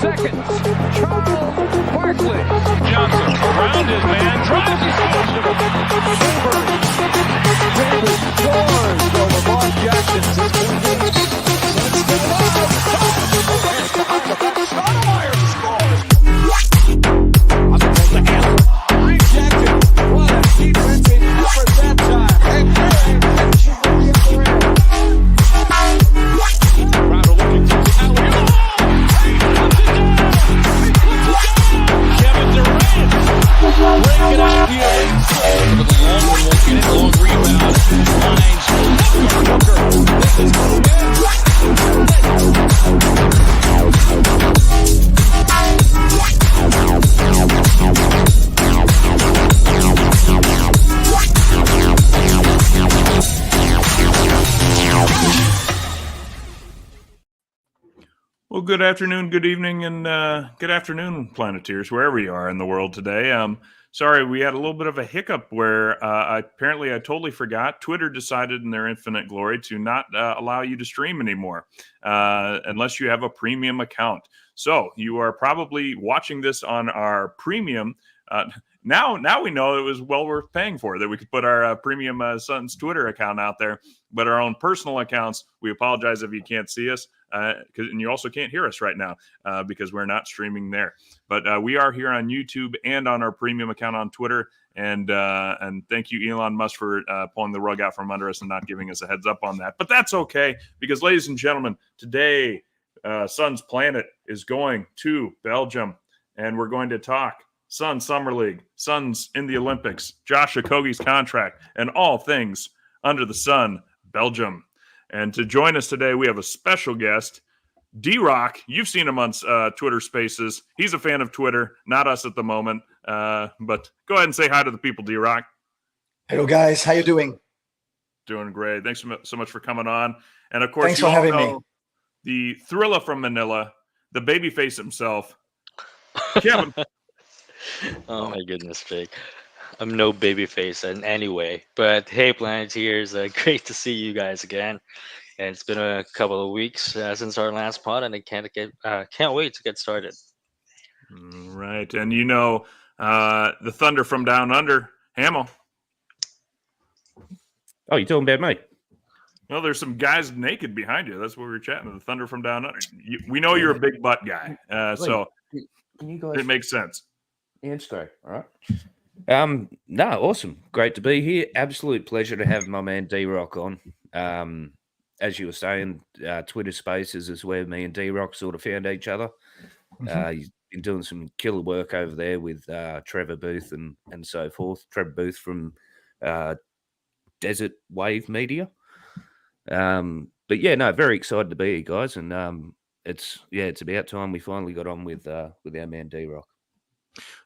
seconds. Charles Barkley. Johnson around his man, drives his Davis scores. So Lamar Jackson is going to Stoudemire scores. Rejected. What a defensive effort that time. And Crowder looking for the alley-oop. Kevin Durant. Break it out here. with a long one, looking at long rebound. Finds Booker. This is going Well, good afternoon, good evening, and good afternoon, Planeteers, wherever you are in the world today. Sorry, we had a little bit of a hiccup where apparently I totally forgot. Twitter decided in their infinite glory to not allow you to stream anymore unless you have a premium account. So you are probably watching this on our premium. Now we know it was well worth paying for, that we could put our premium Suns Twitter account out there, but our own personal accounts, we apologize if you can't see us. And you also can't hear us right now because we're not streaming there. But we are here on YouTube and on our premium account on Twitter. And thank you, Elon Musk, for pulling the rug out from under us and not giving us a heads up on that. But that's okay, because, ladies and gentlemen, today Suns Planet is going to Belgium, and we're going to talk Suns Summer League, Suns in the Olympics, Josh Okogie's contract, and all things under the sun, Belgium. And to join us today, we have a special guest, D-Rock. You've seen him on Twitter Spaces. He's a fan of Twitter, not us at the moment. But go ahead and say hi to the people, D-Rock. Hello, guys. How you doing? Doing great. Thanks so much for coming on. And, of course, Thanks for having me. The Thriller from Manila, the babyface himself, Kevin. Oh, my goodness, Jake. I'm no baby face in any way, but hey, Planeteers, great to see you guys again. And it's been a couple of weeks since our last pod, and I can't wait to get started. Right, and the Thunder from Down Under, Hamill. Oh, you talking about me? Well, there's some guys naked behind you. That's what we were chatting. The Thunder from Down Under. We know you're a big butt guy, so Can you guys it makes sense. Instagram, all right? No, awesome. Great to be here. Absolute pleasure to have my man D-Rock on. As you were saying, Twitter Spaces is where me and D-Rock sort of found each other. He's been doing some killer work over there with Trevor Booth and so forth. Trevor Booth from Desert Wave Media. But yeah, no, very excited to be here, guys. And it's about time we finally got on with our man D-Rock.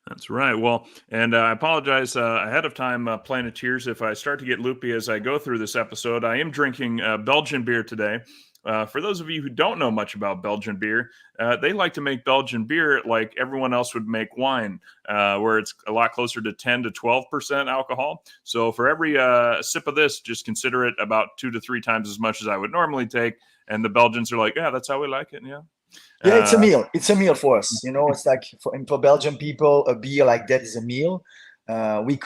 That's right. Well, and I apologize ahead of time, Planeteers, if I start to get loopy as I go through this episode. I am drinking Belgian beer today. For those of you who don't know much about Belgian beer, they like to make Belgian beer like everyone else would make wine, where it's a lot closer to 10 to 12% alcohol. So for every sip of this, just consider it about 2 to 3 times as much as I would normally take. And the Belgians are like, yeah, that's how we like it. Yeah. Yeah, it's a meal. It's a meal for us. It's like for Belgian people, a beer like that is a meal. We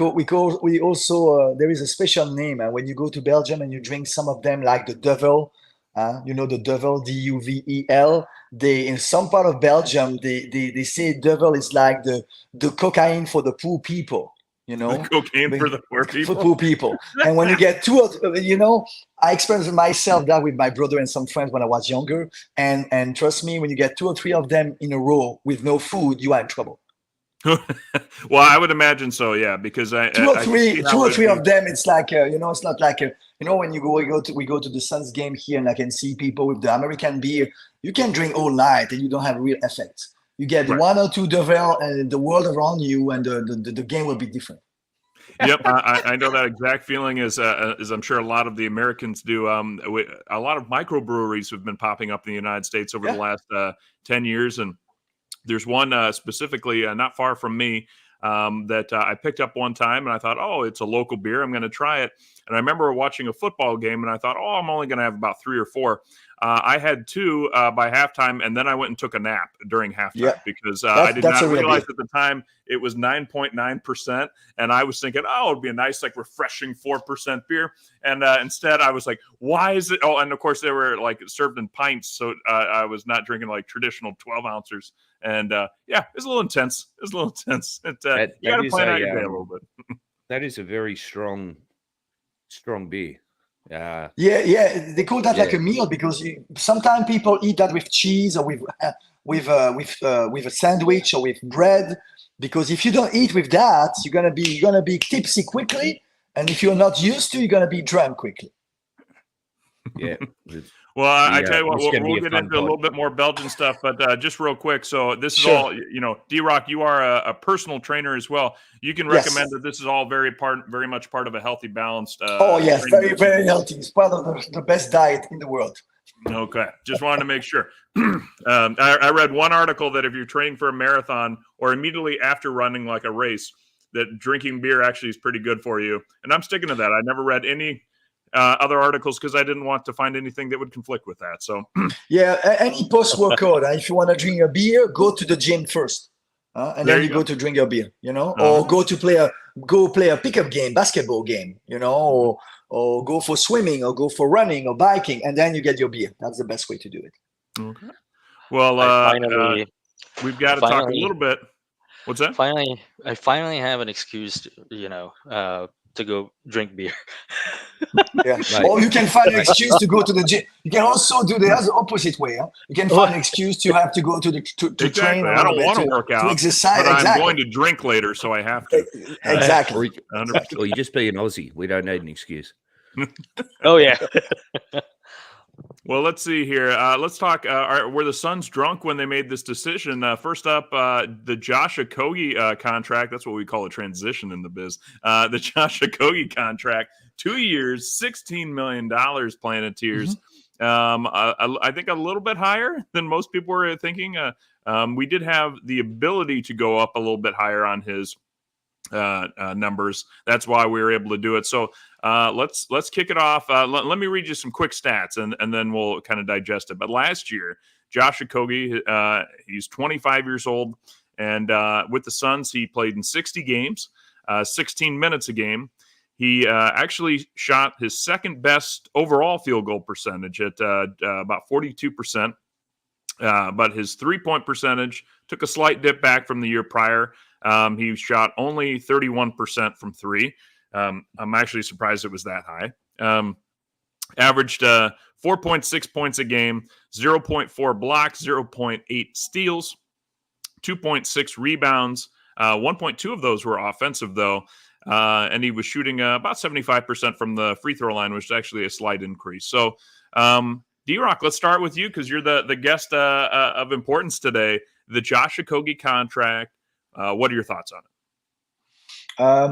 also there is a special name when you go to Belgium and you drink some of them, like the Duvel. The Duvel, Duvel. They, in some part of Belgium, they say Duvel is like the cocaine for the poor people. The cocaine for the poor people. For poor people. And when you get I experienced myself that with my brother and some friends when I was younger. And trust me, when you get 2 or 3 of them in a row with no food, you are in trouble. Well, I would imagine so, yeah, because two or three of them. It's like it's not like when we go to the Suns game here, and I can see people with the American beer. You can drink all night and you don't have real effect. You get right. 1 or 2 Duvel and the world around you, and the game will be different. Yep, I know that exact feeling as I'm sure a lot of the Americans do. A lot of microbreweries have been popping up in the United States over the last 10 years, and there's one specifically not far from me that I picked up one time, and I thought, oh, it's a local beer. I'm going to try it. And I remember watching a football game, and I thought, oh, I'm only going to have about 3 or 4. I had 2 by halftime, and then I went and took a nap during halftime Yeah. because I did That's not a real realize beer. at the time it was 9.9%, and I was thinking, oh, it'd be a nice, like, refreshing 4% beer, and instead I was like, why is it? Oh, and of course they were like served in pints, so I was not drinking like traditional 12 ounces, and yeah, it's a little intense. It's a little intense. You got That to is plan out your day a little bit. that is a very strong beer. Yeah, they call that like Yeah. a meal because sometimes people eat that with cheese or with a sandwich or with bread. Because if you don't eat with that, you're gonna be tipsy quickly, and if you're not used to, you're gonna be drunk quickly. Yeah. It's- Well, I tell you what, it's gonna be we'll a get fun into a pod. little bit more Belgian stuff, but just real quick. So this is Sure. all, D-Rock, you are a personal trainer as well. You can Yes. recommend that this is all very much part of a healthy, balanced. Oh yes, training very regime. very healthy. It's part of the best diet in the world. Okay, just wanted to make sure. I read one article that if you're training for a marathon or immediately after running like a race, that drinking beer actually is pretty good for you. And I'm sticking to that. I never read any other articles because I didn't want to find anything that would conflict with that. So Yeah, any post workout. If you want to drink a beer, go to the gym first, and There then you you go. go to drink your beer. Or Uh-huh. go play a pickup game, basketball game. Or go for swimming, or go for running, or biking, and then you get your beer. That's the best way to do it. Okay. Well, we've got to talk a little bit. What's that? I finally have an excuse to go drink beer. Yeah. Mate. Or you can find an excuse to go to the gym. You can also do the other opposite way. You can find an excuse to have to go to to train. Exactly. a I little don't bit, want to work out, to exercise. but I'm Exactly. going to drink later, so I have to. Exactly. Or you just be an Aussie. We don't need an excuse. Oh yeah. Well, let's see here. Let's talk. Were the Suns drunk when they made this decision? First up, the Josh Okogie contract. That's what we call a transition in the biz. The Josh Okogie contract, 2 years, $16 million, Planeteers. I think a little bit higher than most people were thinking. We did have the ability to go up a little bit higher on his numbers. That's why we were able to do it. So let's kick it off. Let me read you some quick stats, and then we'll kind of digest it. But last year, Josh Okogie, he's 25 years old, and with the Suns, he played in 60 games, 16 minutes a game. He actually shot his second best overall field goal percentage at about 42%. But his 3-point percentage took a slight dip back from the year prior. He shot only 31% from 3. I'm actually surprised it was that high. Averaged 4.6 points a game, 0.4 blocks, 0.8 steals, 2.6 rebounds. 1.2 of those were offensive, though. And he was shooting about 75% from the free throw line, which is actually a slight increase. So, D-Rock, let's start with you because you're the guest of importance today. The Josh Okogie contract. What are your thoughts on it?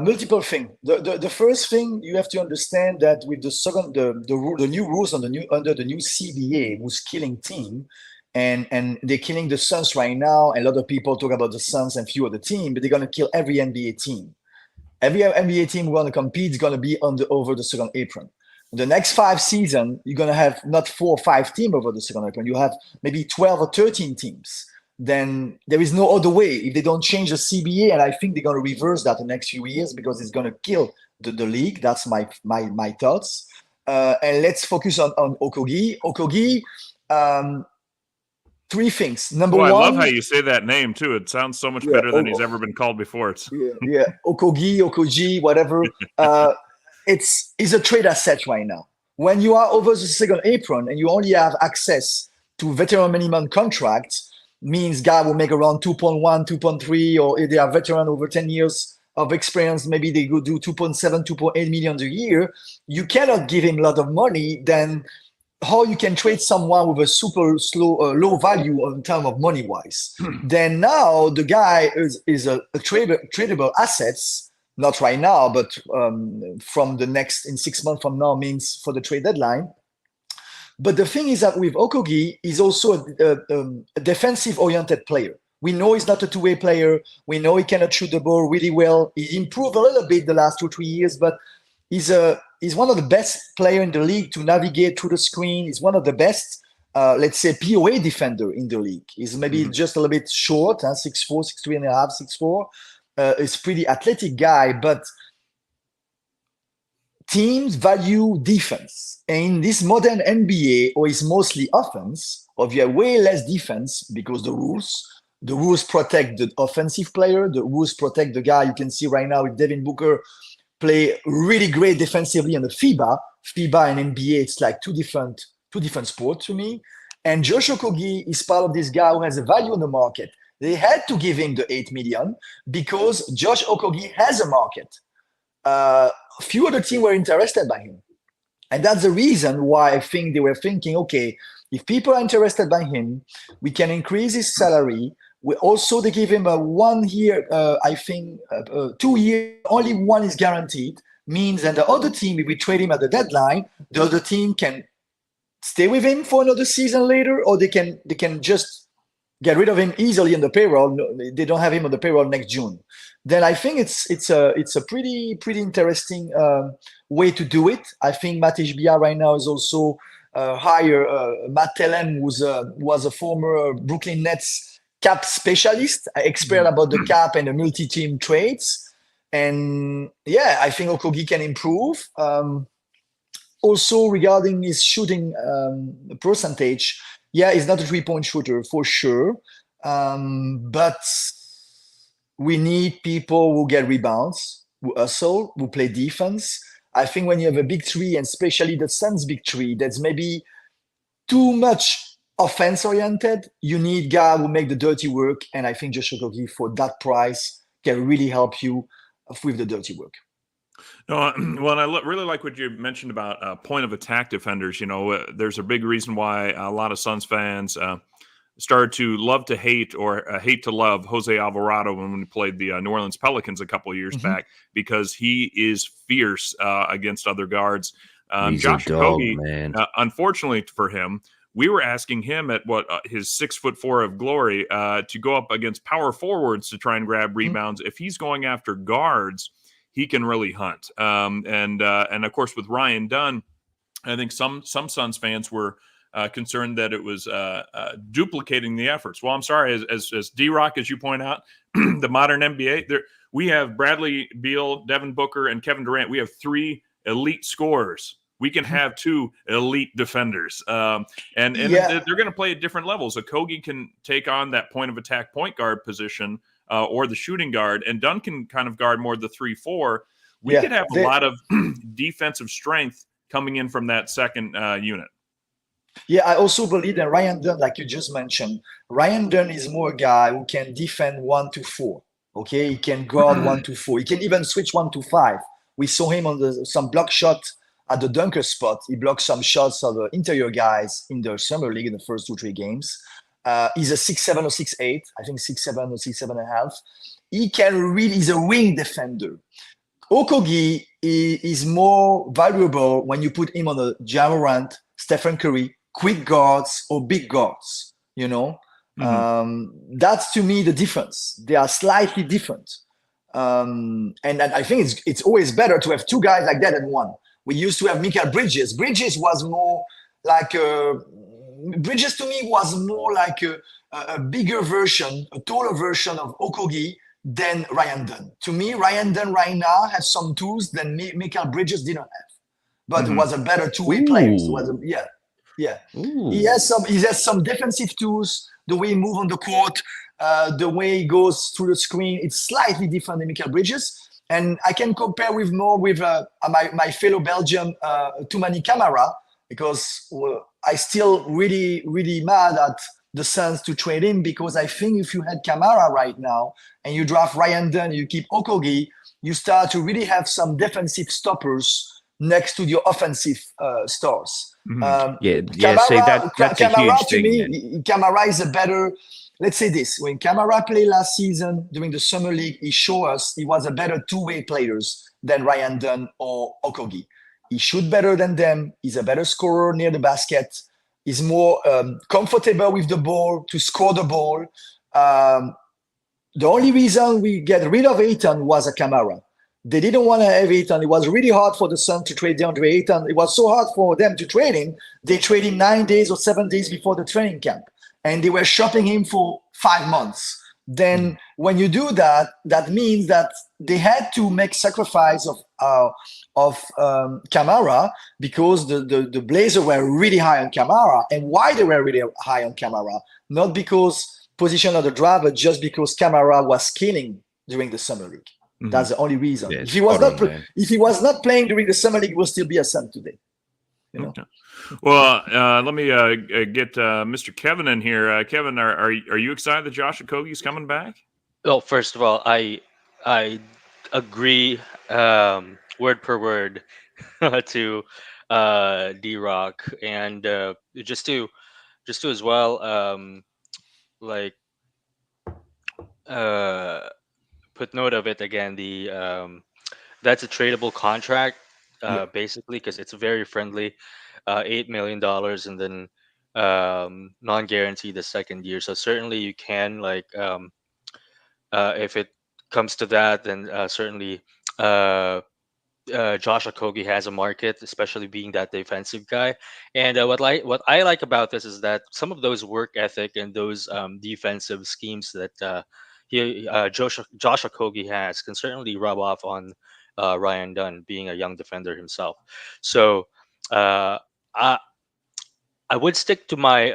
Multiple things. The first thing you have to understand that with the new rules under the new CBA, who's killing team, and they're killing the Suns right now. And a lot of people talk about the Suns and few other team, but they're gonna kill every NBA team. Every NBA team who want to compete is gonna be over the second apron. The next 5 seasons, you're gonna have not 4 or 5 teams over the second apron. You have maybe 12 or 13 teams. Then there is no other way if they don't change the CBA, and I think they're going to reverse that the next few years because it's going to kill the league. That's my thoughts. And let's focus on Okogie. Okogie, 3 things. Number I one, love how you say that name too. It sounds so much better than he's ever been called before. It's Okogie, whatever. It's a trade asset right now. When you are over the second apron and you only have access to veteran minimum contracts, means guy will make around 2.1, 2.3, or if they are veteran over 10 years of experience, maybe they go do 2.7, 2.8 million a year. You cannot give him a lot of money. Then how you can trade someone with a super low value in terms of money wise? Then now the guy is a tradable assets, not right now, but from in 6 months from now, means for the trade deadline. But the thing is that with Okogie, he's also a defensive-oriented player. We know he's not a two-way player. We know he cannot shoot the ball really well. He improved a little bit the last 2-3 years, but he's one of the best players in the league to navigate through the screen. He's one of the best let's say, POA defender in the league. He's maybe just a little bit short, 6'4", 6'3.5", 6'4". He's pretty athletic guy, but teams value defense. And in this modern NBA, or it's mostly offense, or you have way less defense because the rules protect the offensive player, the rules protect the guy. You can see right now with Devin Booker play really great defensively on the FIBA. FIBA and NBA, it's like two different sports to me. And Josh Okogie is part of this guy who has a value in the market. They had to give him the 8 million because Josh Okogie has a market. Few other teams were interested by him. And that's the reason why I think they were thinking, okay, if people are interested by him, we can increase his salary. They give him a 1 year, 2 year, only one is guaranteed, means that the other team, if we trade him at the deadline, the other team can stay with him for another season later, or they can just get rid of him easily on the payroll. They don't have him on the payroll next June. Then I think it's a pretty interesting way to do it. I think Matt HBR right now is also hire Matt Tellem, was a former Brooklyn Nets cap specialist, expert about the cap and the multi-team trades. And yeah, I think Okogie can improve. Also, regarding his shooting percentage, yeah, he's not a three-point shooter for sure, but we need people who get rebounds, who hustle, who play defense. I think when you have a big three, and especially the Suns' big three, that's maybe too much offense-oriented. You need guys who make the dirty work, and I think Josh Okogie, for that price, can really help you with the dirty work. No, well, and I really like what you mentioned about point of attack defenders. You know, there's a big reason why a lot of Suns fans started to love to hate or hate to love Jose Alvarado when we played the New Orleans Pelicans a couple of years back, because he is fierce against other guards. He's Josh a dog, Okogie, man. Unfortunately for him, we were asking him at his 6'4" of glory to go up against power forwards to try and grab rebounds. If he's going after guards, he can really hunt. And of course, with Ryan Dunn, I think some Suns fans were concerned that it was duplicating the efforts. Well, I'm sorry, as D-Rock, as you point out, the modern NBA, we have Bradley Beal, Devin Booker, and Kevin Durant. We have 3 elite scorers. We can have 2 elite defenders. And they're going to play at different levels. Okogie can take on that point of attack point guard position, or the shooting guard, and Dunn can kind of guard more the 3-4. We could have a lot of defensive strength coming in from that second unit. Yeah, I also believe that Ryan Dunn, like you just mentioned, Ryan Dunn is more a guy who can defend 1 to 4. Okay, he can guard 1 to 4. He can even switch 1 to 5. We saw him on some block shot at the dunker spot. He blocked some shots of the interior guys in the summer league in the first 2-3 games. He's a 6'7" or 6'8", I think 6'7" or 6'7.5". He's a wing defender. Okogie is more valuable when you put him on the Ja Morant, Stephen Curry, quick guards or big guards, you know. That's to me the difference. They are slightly different. And I think it's always better to have 2 guys like that than 1. We used to have Mikal Bridges. Bridges was more like Bridges to me was more like a bigger version, a taller version of Okogie than Ryan Dunn. To me, Ryan Dunn right now has some tools that Mikal Bridges didn't have, but was a better two-way player. So he has some defensive tools. The way he moves on the court, the way he goes through the screen, it's slightly different than Mikal Bridges. And I can compare with my fellow Belgian Toumani Camara, because I still really, really mad at the Suns to trade him, because I think if you had Camara right now and you draft Ryan Dunn, you keep Okogie, you start to really have some defensive stoppers next to your offensive stars. Camara, see, that's a huge thing. To me, Camara is a better, let's say this, when Camara played last season during the Summer League, he showed us he was a better two-way players than Ryan Dunn or Okogie. He shoot better than them. He's a better scorer near the basket. He's more comfortable with the ball to score the ball. The only reason we get rid of Ayton was a Camara. They didn't want to have Ayton. It was really hard for the Suns to trade DeAndre Ayton. It was so hard for them to trade him. They traded him 9 days or 7 days before the training camp, and they were shopping him for 5 months. Then when you do that, that means that they had to make sacrifice of Camara, because the Blazers were really high on Camara. And why they were really high on Camara? Not because position of the draft, but just because Camara was killing during the summer league. Mhm. That's the only reason. Yeah, if he was spot not on, man. if he was not playing during the summer league, he will still be a Sun today. You know? Okay. Well, let me get Mr. Kevin in here. Kevin, are you excited that Josh Okogie's coming back? Well, first of all, I agree word per word to D-Rock, and just to as well like put note of it again. That's a tradable contract, basically, because it's very friendly, $8 million, and then non-guaranteed the second year. So certainly you can, like, if it comes to that, then certainly Josh Okogie has a market, especially being that defensive guy. And what I like about this is that some of those work ethic and those defensive schemes that Josh Okogie has can certainly rub off on Ryan Dunn, being a young defender himself. So I would stick to my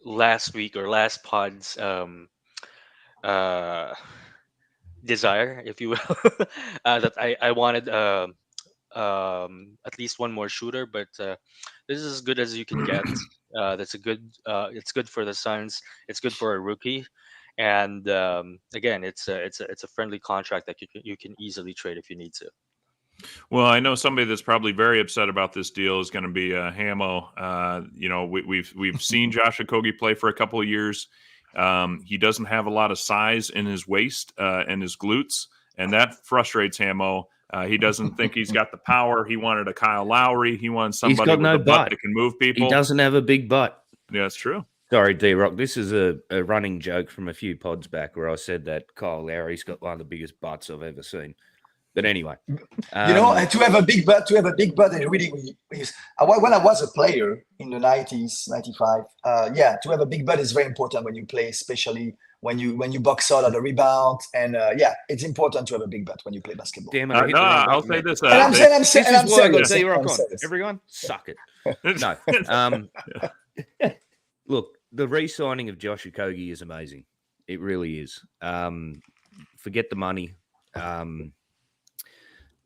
last week or last pod's desire, if you will, that I wanted at least one more shooter, but this is as good as you can get. That's a good. It's good for the Suns. It's good for a rookie, and again, it's a friendly contract that you can easily trade if you need to. Well, I know somebody that's probably very upset about this deal is going to be Hamo. We've seen Josh Okogie play for a couple of years. He doesn't have a lot of size in his waist and his glutes, and that frustrates Hamo. He doesn't think he's got the power. He wanted a Kyle Lowry. He wants somebody got with no a butt butt. that can move people. He doesn't have a big butt. Yeah, that's true. Sorry, D-Rock. This is a running joke from a few pods back where I said that Kyle Lowry's got one of the biggest butts I've ever seen. But anyway, You know, and to have a big butt, and really, when I was a player in the 90s, 95, to have a big butt is very important when you play, especially when you box out at a rebound, and it's important to have a big butt when you play basketball. damn it. I hit the No, wrong I'll button say there. this. And I'm saying, This is why I got serious. D-Rock I'm on. serious. Everyone, suck it. No. Look, the re-signing of Josh Okogie is amazing. It really is. Forget the money.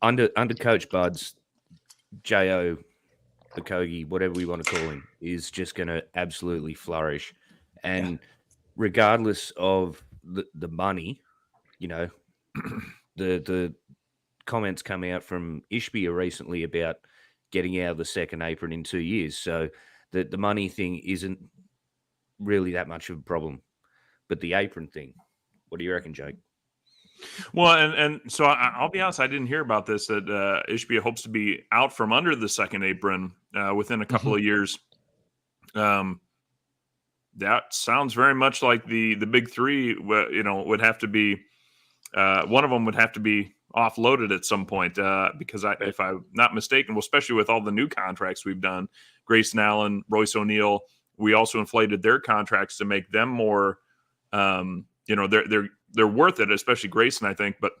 Under Coach Bud's, J.O. Okogie, whatever we want to call him, is just going to absolutely flourish. And regardless of the money, you know, the comments come out from Ishbia recently about getting out of the second apron in 2 years. So the money thing isn't really that much of a problem. But the apron thing, what do you reckon, Jake? Well, and so I'll be honest, I didn't hear about this, that Ishbia hopes to be out from under the second apron within a couple of years. That sounds very much like the big three, would have to be, one of them would have to be offloaded at some point because if I'm not mistaken, well, especially with all the new contracts we've done, Grayson Allen, Royce O'Neal, we also inflated their contracts to make them more, they're worth it, especially Grayson, I think, but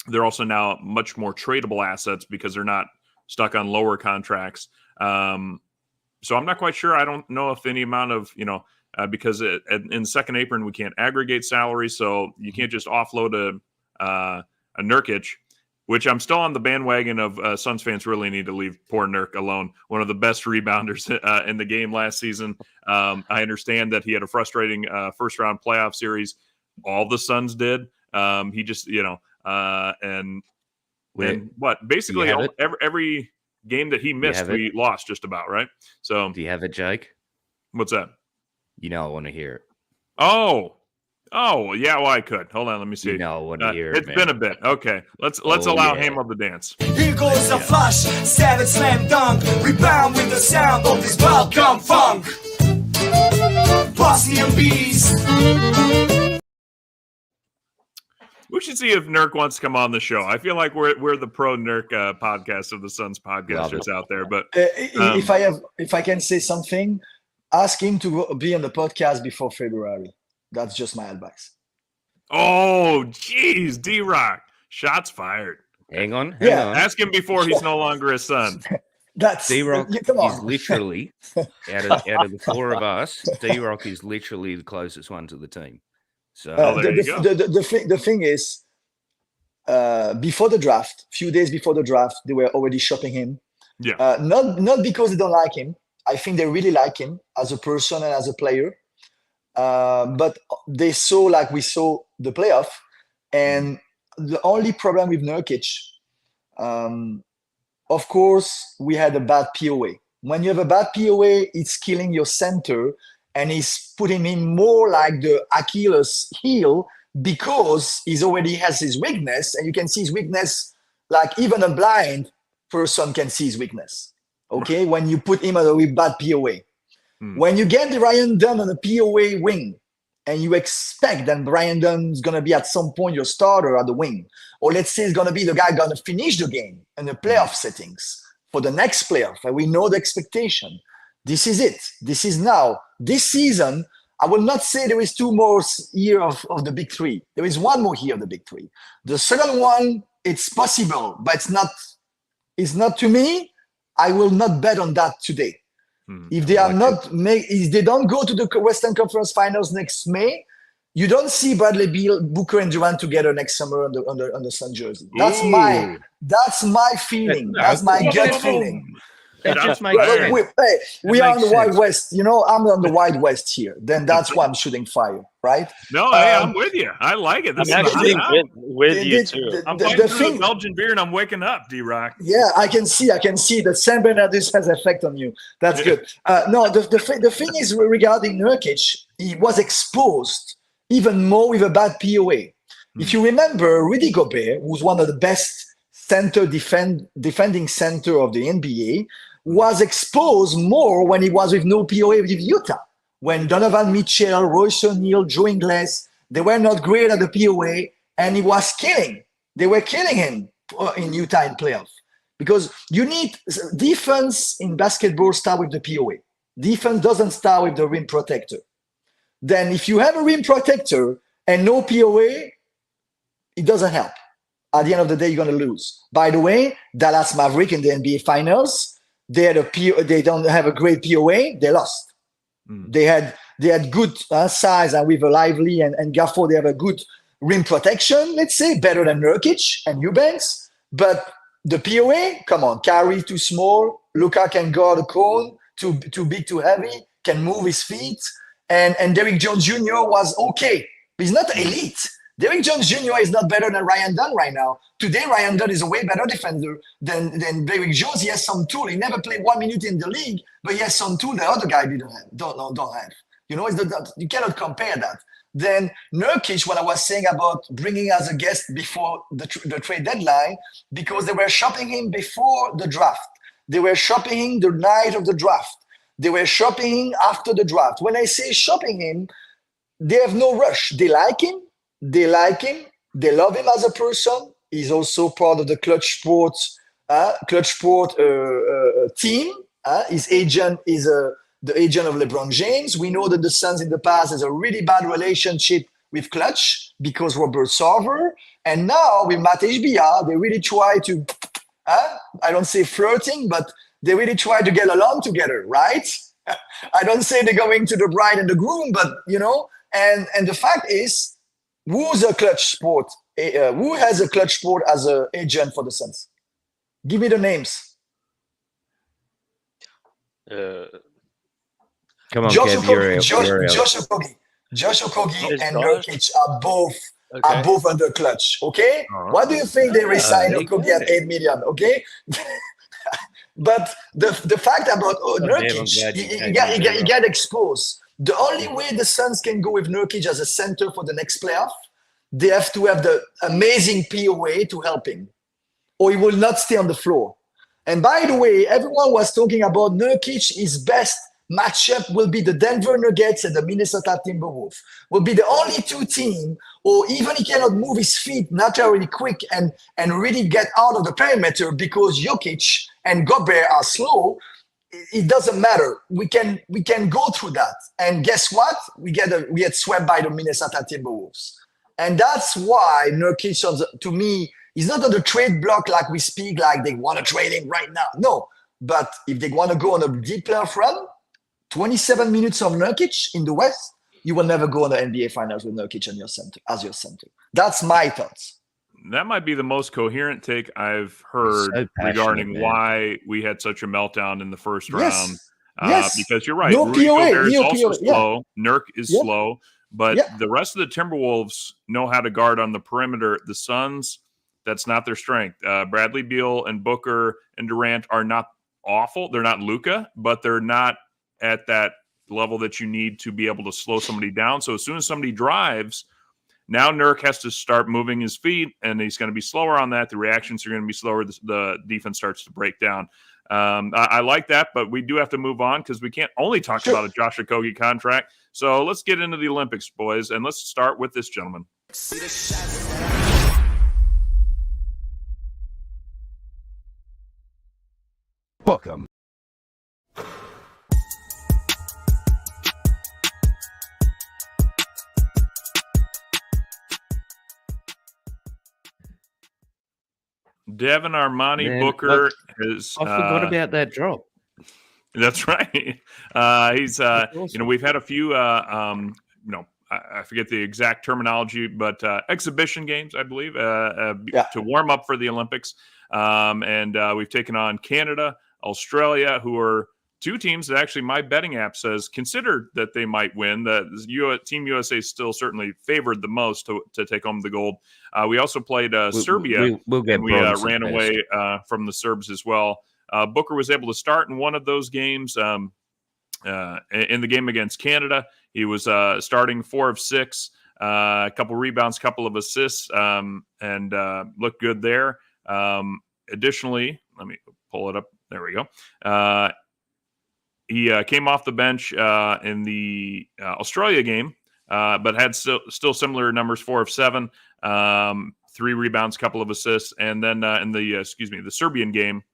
they're also now much more tradable assets because they're not stuck on lower contracts. So I'm not quite sure. I don't know if any amount of, because in second apron, we can't aggregate salary. So you can't just offload a Nurkic, which I'm still on the bandwagon of Suns fans really need to leave poor Nurk alone. One of the best rebounders in the game last season. I understand that he had a frustrating first round playoff series. All the Suns did. He just, and what basically every game that he missed, we lost just about, right? So Do you have it, Jake? What's that? I want to hear it. Oh, yeah. Well, I could. Hold on, let me see. I want to hear it. It's been a bit. Okay, let's allow Hamo to dance. Here goes a flush, savage slam dunk, rebound with the sound of this welcome funk. Bosnian bees, We should see if Nurk wants to come on the show. I feel like we're the pro Nurk podcast of the Suns podcasters out there. But If I can say something, ask him to be on the podcast before February. That's just my advice. oh, geez, D-Rock, shots fired. Hang on. Ask him before he's no longer a Sun. That's D-Rock come on. is literally out of the four of us. D-Rock is literally the closest one to the team. So there you go. The thing is, before the draft, few days before the draft, they were already shopping him. Yeah. Not because they don't like him. I think they really like him as a person and as a player. But they saw, like we saw, the playoff, and the only problem with Nurkic, of course, we had a bad POA. When you have a bad POA, it's killing your center, and it's putting him more like the Achilles heel because he's already has his weakness, and you can see his weakness, like even a blind person can see his weakness. Okay, when you put him with bad POA. When you get the Ryan Dunn on a POA wing, and you expect that Brian Dunn's going to be at some point your starter at the wing, or let's say he's going to be the guy going to finish the game in the playoff settings for the next playoff, and we know the expectation. This is it. This is now. This season, I will not say there is two more year of the big three. There is one more year of the big three. The second one, it's possible, but it's not to me. I will not bet on that today. If they are not if they don't go to the Western Conference Finals next May, you don't see Bradley Beal, Booker, and Durant together next summer on the Sun jersey. That's my feeling. That's my gut feeling. that just Yeah, makes look, sense. we are on the makes Wild sense. West. You know, I'm on the Wild West here. Then that's why I'm shooting fire, right? No, hey, I'm with you. I like it. This I'm is actually hot. with you too. I'm the fighting through thing- the Belgian beer and I'm waking up, D-Rock. Yeah, I can see that San Bernardus has effect on you. That's good. No, the thing is regarding Nurkic, he was exposed even more with a bad POA. If you remember, Rudy Gobert, who's one of the best defending center of the NBA, was exposed more when he was with no POA with Utah. When Donovan Mitchell, Royce O'Neal, Joe Ingles, they were not great at the POA, and he was killing. They were killing him in Utah in playoff. Because you need defense in basketball start with the POA. Defense doesn't start with the rim protector. Then if you have a rim protector and no POA, it doesn't help. At the end of the day, you're going to lose. By the way, Dallas Maverick in the NBA Finals, they don't have a great POA. They lost. They had good size, and with a Lively and Gafford, they have a good rim protection. Let's say better than Nurkic and Eubanks. But the POA, come on, Kyrie too small. Luka can guard a cone, too big, too heavy. Can move his feet. And Derrick Jones Jr. was okay. He's not elite. Derrick Jones Jr. is not better than Ryan Dunn right now. Today, Ryan Dunn is a way better defender than Derrick Jones. He has some tool. He never played 1 minute in the league, but he has some tool the other guy don't have. You know, you cannot compare that. Then Nurkic, what I was saying about bringing as a guest before the trade deadline, because they were shopping him before the draft. They were shopping him the night of the draft. They were shopping him after the draft. When I say shopping him, they have no rush. They like him. They like him. They love him as a person. He's also part of the Clutch Sport team. His agent is the agent of LeBron James. We know that the Suns in the past has a really bad relationship with Clutch because Robert Sarver. And now with Matej Bia, they really try to, I don't say flirting, but they really try to get along together, right? I don't say they're going to the bride and the groom, but, you know, and the fact is, who's a Clutch Sport? Who has a Clutch Sport as an agent for the Suns? Give me the names. Come on, Josh Kev, Okogie, Josh Okogie and Nurkic are both under Clutch. Okay, what do you think they re-signed Okogie at $8 million? Okay, but the fact about Nurkic, he got exposed. The only way the Suns can go with Nurkic as a center for the next playoff, they have to have the amazing POA to help him, or he will not stay on the floor. And by the way, everyone was talking about Nurkic is best matchup will be the Denver Nuggets and the Minnesota Timberwolves. Will be the only two teams, or even he cannot move his feet naturally quick and really get out of the perimeter because Jokic and Gobert are slow. It doesn't matter. We can go through that. And guess what? We get swept by the Minnesota Timberwolves. And that's why Nurkic, to me, is not on the trade block like we speak, like they want to trade him right now. No. But if they want to go on a deep playoff run, 27 minutes of Nurkic in the West, you will never go on the NBA Finals with Nurkic as your center. That's my thoughts. That might be the most coherent take I've heard So regarding man. why we had such a meltdown in the first round. Yes. Because you're right. No Rudy POA. Gobert is No also POA. slow. Nurk is Yeah. slow. But Yeah. the rest of the Timberwolves know how to guard on the perimeter. The Suns, that's not their strength. Bradley Beal and Booker and Durant are not awful. They're not Luka, but they're not at that level that you need to be able to slow somebody down. So as soon as somebody drives, now Nurk has to start moving his feet, and he's going to be slower on that. The reactions are going to be slower. The defense starts to break down. I like that, but we do have to move on because we can't only talk about a Josh Okogie contract. So let's get into the Olympics, boys, and let's start with this gentleman. Welcome. Devin Armani Man, Booker is. I forgot about that drop. That's right. He's. Awesome. We've had a few. I forget the exact terminology, but exhibition games, I believe, to warm up for the Olympics. And we've taken on Canada, Australia, who are two teams that actually my betting app says considered that they might win. Team USA still certainly favored the most to take home the gold. We also played Serbia, we'll get and we ran away from the Serbs as well. Booker was able to start in one of those games. In the game against Canada, he was starting 4 of 6, a couple rebounds, couple of assists, and looked good there. Additionally, let me pull it up. There we go. He came off the bench in the Australia game, but had still similar numbers: 4 of 7, 3 rebounds, couple of assists, and then in the Serbian game,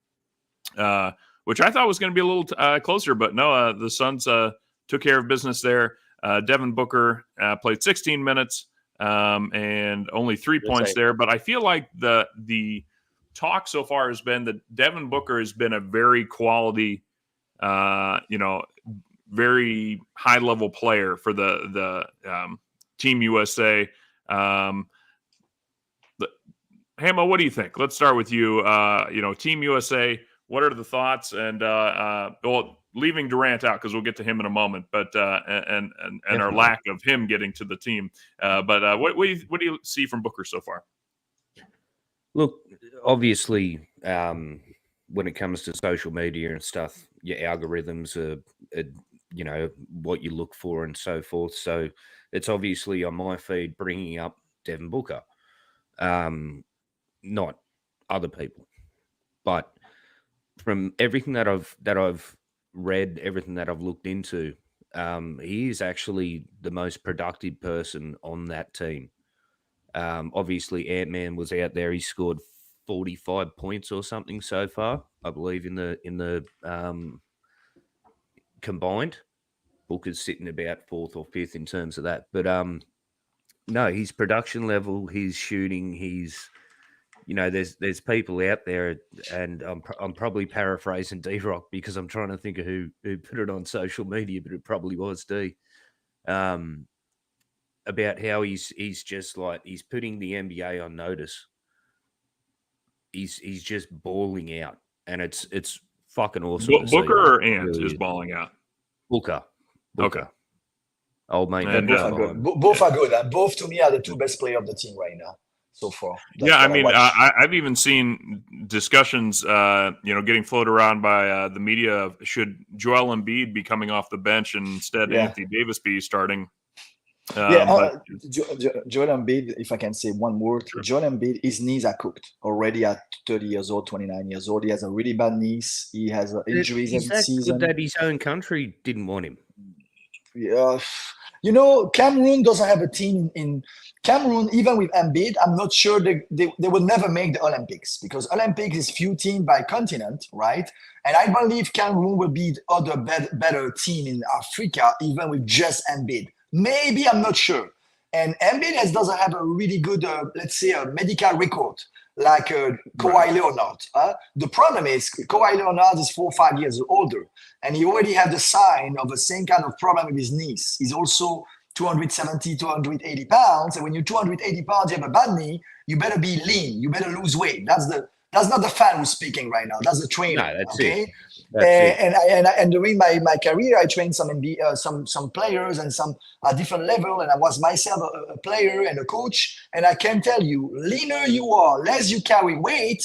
which I thought was going to be a little closer, but no, the Suns took care of business there. Devin Booker played 16 minutes and only 3 points there, but I feel like the talk so far has been that Devin Booker has been a very quality, very high level player for the Team USA. Hamo, what do you think? Let's start with you. Team USA. What are the thoughts? And leaving Durant out because we'll get to him in a moment, but and our lack of him getting to the team. But what do you see from Booker so far? Look, obviously, when it comes to social media and stuff, your algorithms are what you look for and so forth. So it's obviously on my feed bringing up Devin Booker, not other people. But from everything that I've read, everything that I've looked into, he is actually the most productive person on that team. Obviously, Ant-Man was out there. He scored 45 points or something so far, I believe, in the combined. Booker's sitting about 4th or 5th in terms of that. But no, his production level, his shooting, there's people out there, and I'm probably paraphrasing D-Rock because I'm trying to think of who put it on social media, but it probably was D. About how he's just like he's putting the NBA on notice. He's just balling out, and it's fucking awesome. Booker or Ant really is balling out. Booker. Okay. Old mate. And both are good. Both are good. And both to me are the two best players of the team right now so far. Yeah, I mean, I've even seen discussions, getting floated around by the media. Should Joel Embiid be coming off the bench and instead Anthony Davis be starting? But Joel Embiid, if I can say one word, Joel Embiid, his knees are cooked already at 30 years old, 29 years old. He has a really bad knees. He has injuries Is every that good season. that his own country didn't want him? Yeah. You know, Cameroon doesn't have a team in Cameroon, even with Embiid, I'm not sure they will never make the Olympics because Olympics is few teams by continent, right? And I believe Cameroon will be the other better team in Africa, even with just Embiid. Maybe, I'm not sure. And Embiid doesn't have a really good, let's say, a medical record like Kawhi Leonard. The problem is Kawhi Leonard is 4 or 5 years older, and he already had the sign of the same kind of problem with his knees. He's also 270, 280 pounds. And when you're 280 pounds, you have a bad knee, you better be lean. You better lose weight. That's not the fan who's speaking right now. That's the trainer. No, that's okay? it. That's it. And during my career, I trained some players and some at different level, and I was myself a player and a coach. And I can tell you, leaner you are, less you carry weight,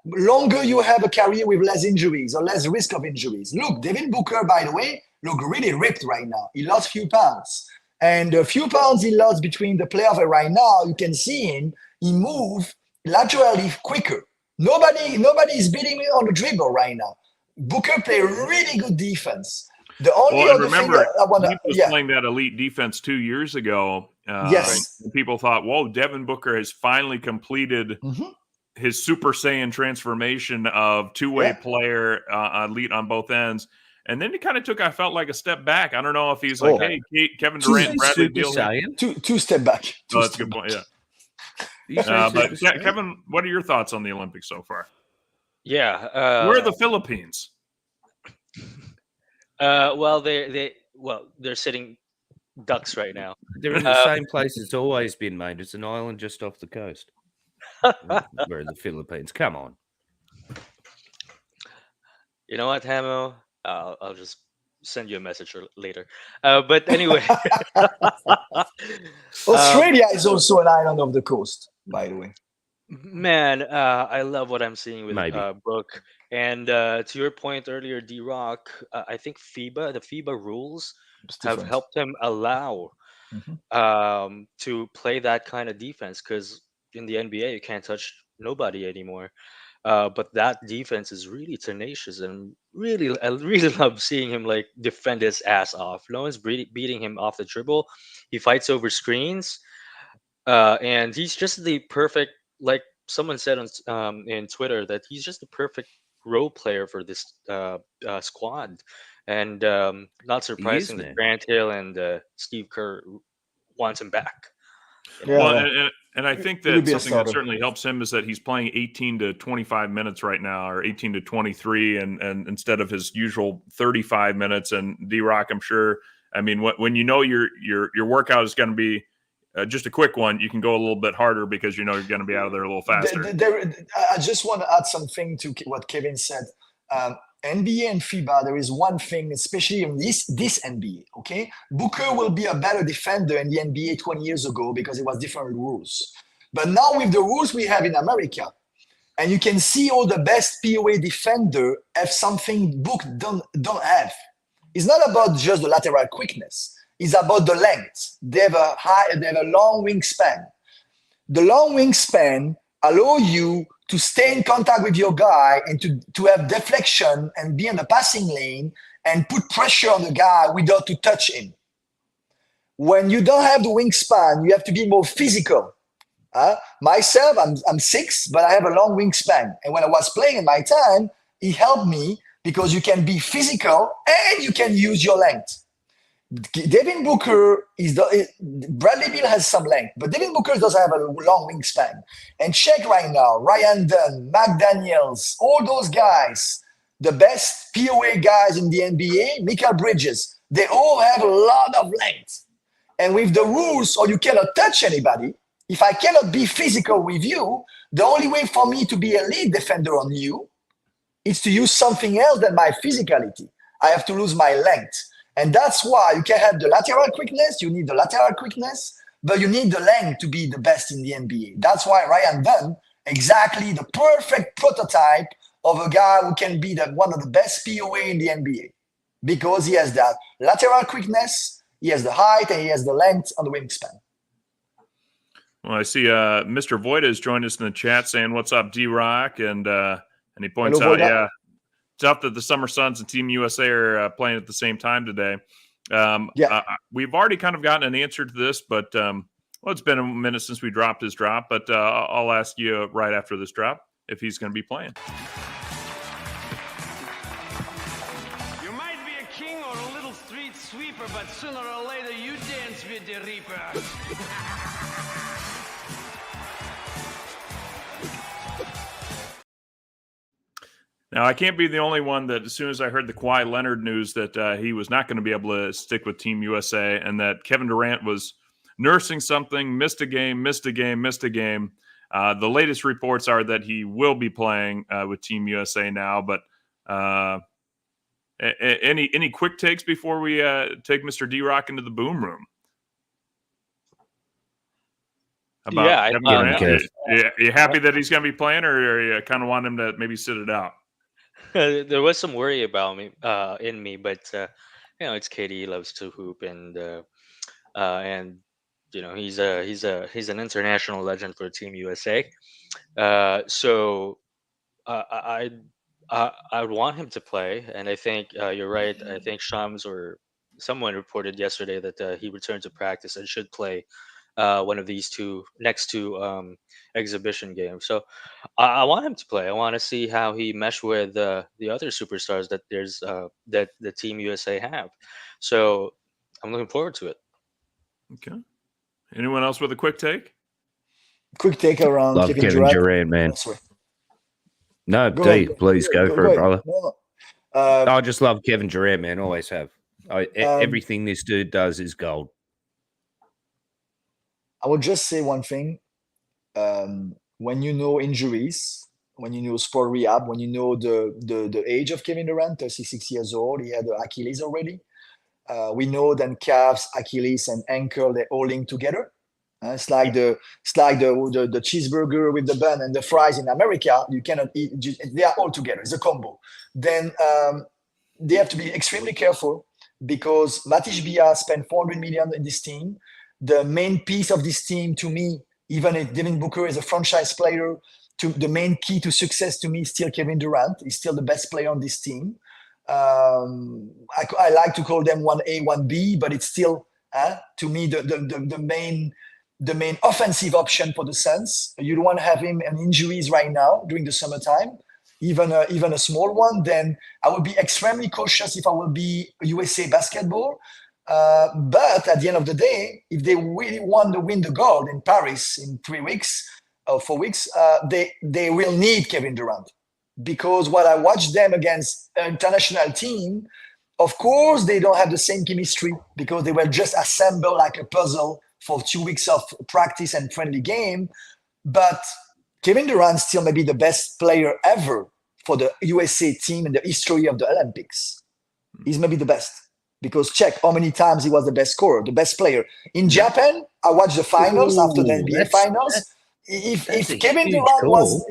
longer you have a career with less injuries or less risk of injuries. Look, Devin Booker, by the way, look really ripped right now. He lost few pounds. And the few pounds he lost between the playoff and right now, you can see him, he move laterally quicker. Nobody is beating me on the dribble right now. Booker play really good defense. The only other thing that I want to... he was playing that elite defense 2 years ago. Yes. People thought, whoa, Devin Booker has finally completed his Super Saiyan transformation of two-way player, elite on both ends. And then he kind of I felt like a step back. I don't know if he's like, hey, Kevin Durant, Bradley Beal. Two step back. Oh, that's a good point, yeah. But Kevin, what are your thoughts on the Olympics so far? Yeah. Where are the Philippines? Well, they're sitting ducks right now. They're in the same place it's always been, mate. It's an island just off the coast. We're in the Philippines. Come on. You know what, Hamo? I'll just send you a message later. But anyway, Australia is also an island of the coast, by the way. Man, I love what I'm seeing with Book. And to your point earlier, D-Rock, I think the FIBA rules have helped him allow to play that kind of defense because in the NBA, you can't touch nobody anymore. But that defense is really tenacious and I really love seeing him like defend his ass off. No one's beating him off the dribble. He fights over screens, and he's just the perfect, like someone said on in Twitter, that he's just the perfect role player for this squad. And not surprising that Grant Hill and Steve Kerr wants him back. And I think that something that certainly helps him is that he's playing 18 to 25 minutes right now, or 18 to 23, and instead of his usual 35 minutes. And D-Rock, I'm sure, I mean, when you know your workout is going to be just a quick one, you can go a little bit harder because you know you're going to be out of there a little faster. I just want to add something to what Kevin said. NBA and FIBA, there is one thing, especially in this NBA, okay? Booker will be a better defender in the NBA 20 years ago because it was different rules. But now with the rules we have in America, and you can see all the best POA defender have something Book don't have. It's not about just the lateral quickness. It's about the length. They have a long wingspan. The long wingspan allow you to stay in contact with your guy and to have deflection and be in the passing lane and put pressure on the guy without to touch him. When you don't have the wingspan, you have to be more physical. Myself, I'm 6, but I have a long wingspan. And when I was playing in my time, it helped me because you can be physical and you can use your length. Devin Booker Bradley Beal has some length, but Devin Booker doesn't have a long wingspan. And check right now, Ryan Dunn, McDaniels, all those guys, the best POA guys in the NBA, Mikal Bridges, they all have a lot of length. And with the rules, or you cannot touch anybody, if I cannot be physical with you, the only way for me to be a lead defender on you is to use something else than my physicality. I have to lose my length. And that's why you can have the lateral quickness, you need the lateral quickness, but you need the length to be the best in the NBA. That's why Ryan Dunn, exactly the perfect prototype of a guy who can be one of the best POA in the NBA. Because he has that lateral quickness, He has the height and he has the length and the wingspan. Well, I see Mr. Voida has joined us in the chat saying, "What's up, D-Rock?" And he points Hello, out, Voida. yeah, tough that the Summer Suns and Team USA are playing at the same time today. We've already kind of gotten an answer to this, but it's been a minute since we dropped his drop. But I'll ask you right after this drop if he's going to be playing. You might be a king or a little street sweeper, but sooner or later you dance with the Reaper. Now, I can't be the only one that as soon as I heard the Kawhi Leonard news that he was not going to be able to stick with Team USA and that Kevin Durant was nursing something, missed a game. The latest reports are that he will be playing with Team USA now. But any quick takes before we take Mr. D-Rock into the boom room? About Kevin Durant? Are you happy that he's going to be playing, or are you kind of want him to maybe sit it out? There was some worry about me in me, but it's KD. He loves to hoop, and he's an international legend for Team USA. So I would want him to play, and I think you're right. I think Shams or someone reported yesterday that he returned to practice and should play one of these next two exhibition games. So I want him to play. I want to see how he mesh with the other superstars that that the Team USA have. So I'm looking forward to it. Okay. Anyone else with a quick take? Quick take around Love Kevin Durant, man. No, Go D, ahead. please go for it, brother. No. I just love Kevin Durant, man. Always have. Everything this dude does is gold. I would just say one thing. When you know injuries, when you know sport rehab, when you know the age of Kevin Durant, 36 years old, he had the Achilles already. We know that calves, Achilles, and ankle, they're all linked together. It's like the cheeseburger with the bun and the fries in America. You cannot eat; they are all together. It's a combo. Then they have to be extremely careful because Matish Bia spent 400 million in this team. The main piece of this team, to me, even if Devin Booker is a franchise player, the main key to success to me is still Kevin Durant. He's still the best player on this team. I like to call them 1A, 1B, but it's still, to me, the main offensive option for the Suns. You don't want to have him in injuries right now during the summertime, even a small one. Then I would be extremely cautious if I will be USA Basketball. But at the end of the day, if they really want to win the gold in Paris in 3 weeks or 4 weeks, they will need Kevin Durant. Because what I watched them against an international team, of course, they don't have the same chemistry because they were just assembled like a puzzle for 2 weeks of practice and friendly game. But Kevin Durant still may be the best player ever for the USA team in the history of the Olympics. He's maybe the best. Because check how many times he was the best scorer, the best player. In Japan, I watched the finals after the NBA finals. If Kevin Durant was,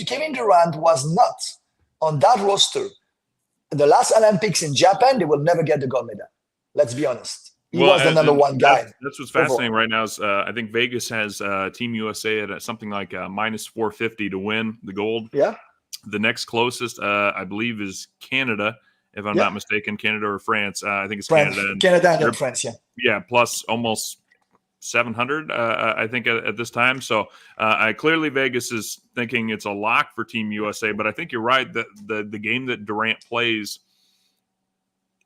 Kevin Durant was not on that roster, the last Olympics in Japan, they will never get the gold medal. Let's be honest. He was the number one guy. That's what's fascinating right now is I think Vegas has Team USA at something like minus 450 to win the gold. Yeah. The next closest, I believe, is Canada. If I'm not mistaken, Canada or France. I think it's Canada. Canada and France, yeah. Yeah, plus almost 700, I think, at this time. So clearly Vegas is thinking it's a lock for Team USA. But I think you're right that the game that Durant plays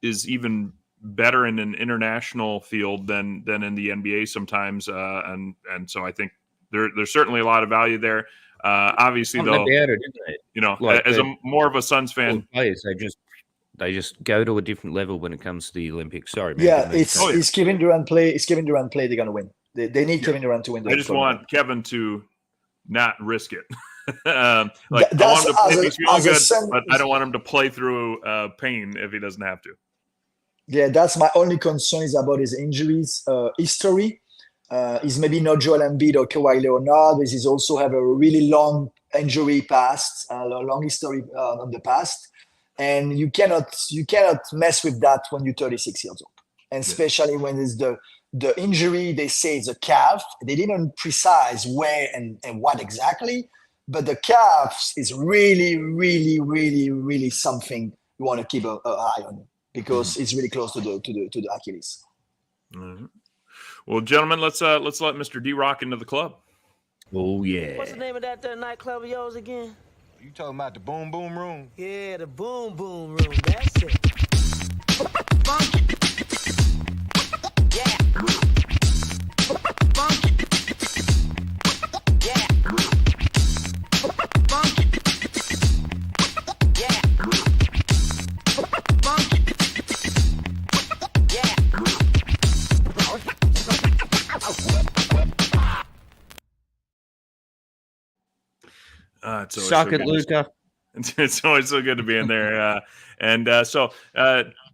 is even better in an international field than in the NBA sometimes. And so I think there's certainly a lot of value there. Obviously, though, as more of a Suns fan, players, they just go to a different level when it comes to the Olympics. Sorry, man. Yeah, is Kevin Durant play? Is Kevin Durant play? They're gonna win. They need Kevin Durant to win. I just want Kevin to not risk it. I want him to play. He's feeling good, but I don't want him to play through pain if he doesn't have to. Yeah, that's my only concern is about his injuries history. He's maybe not Joel Embiid or Kawhi Leonard, but he's also have a really long injury past, a long history on the past. And you cannot mess with that when you're 36 years old. and especially when it's the injury. They say it's a calf. They didn't precise where and what exactly, but the calf is really, really, really, really something you want to keep an eye on because it's really close to the Achilles. Mhm. Well, gentlemen, let's let Mr. D-Rock into the club. Oh yeah. What's the name of that nightclub of yours again? You talking about the Boom Boom Room? Yeah, the Boom Boom Room. That's it. Funky. Yeah. Funky. Yeah. Funky. Yeah. Funky. Yeah. It's always Suck so it, good. Luca. It's always so good to be in there. So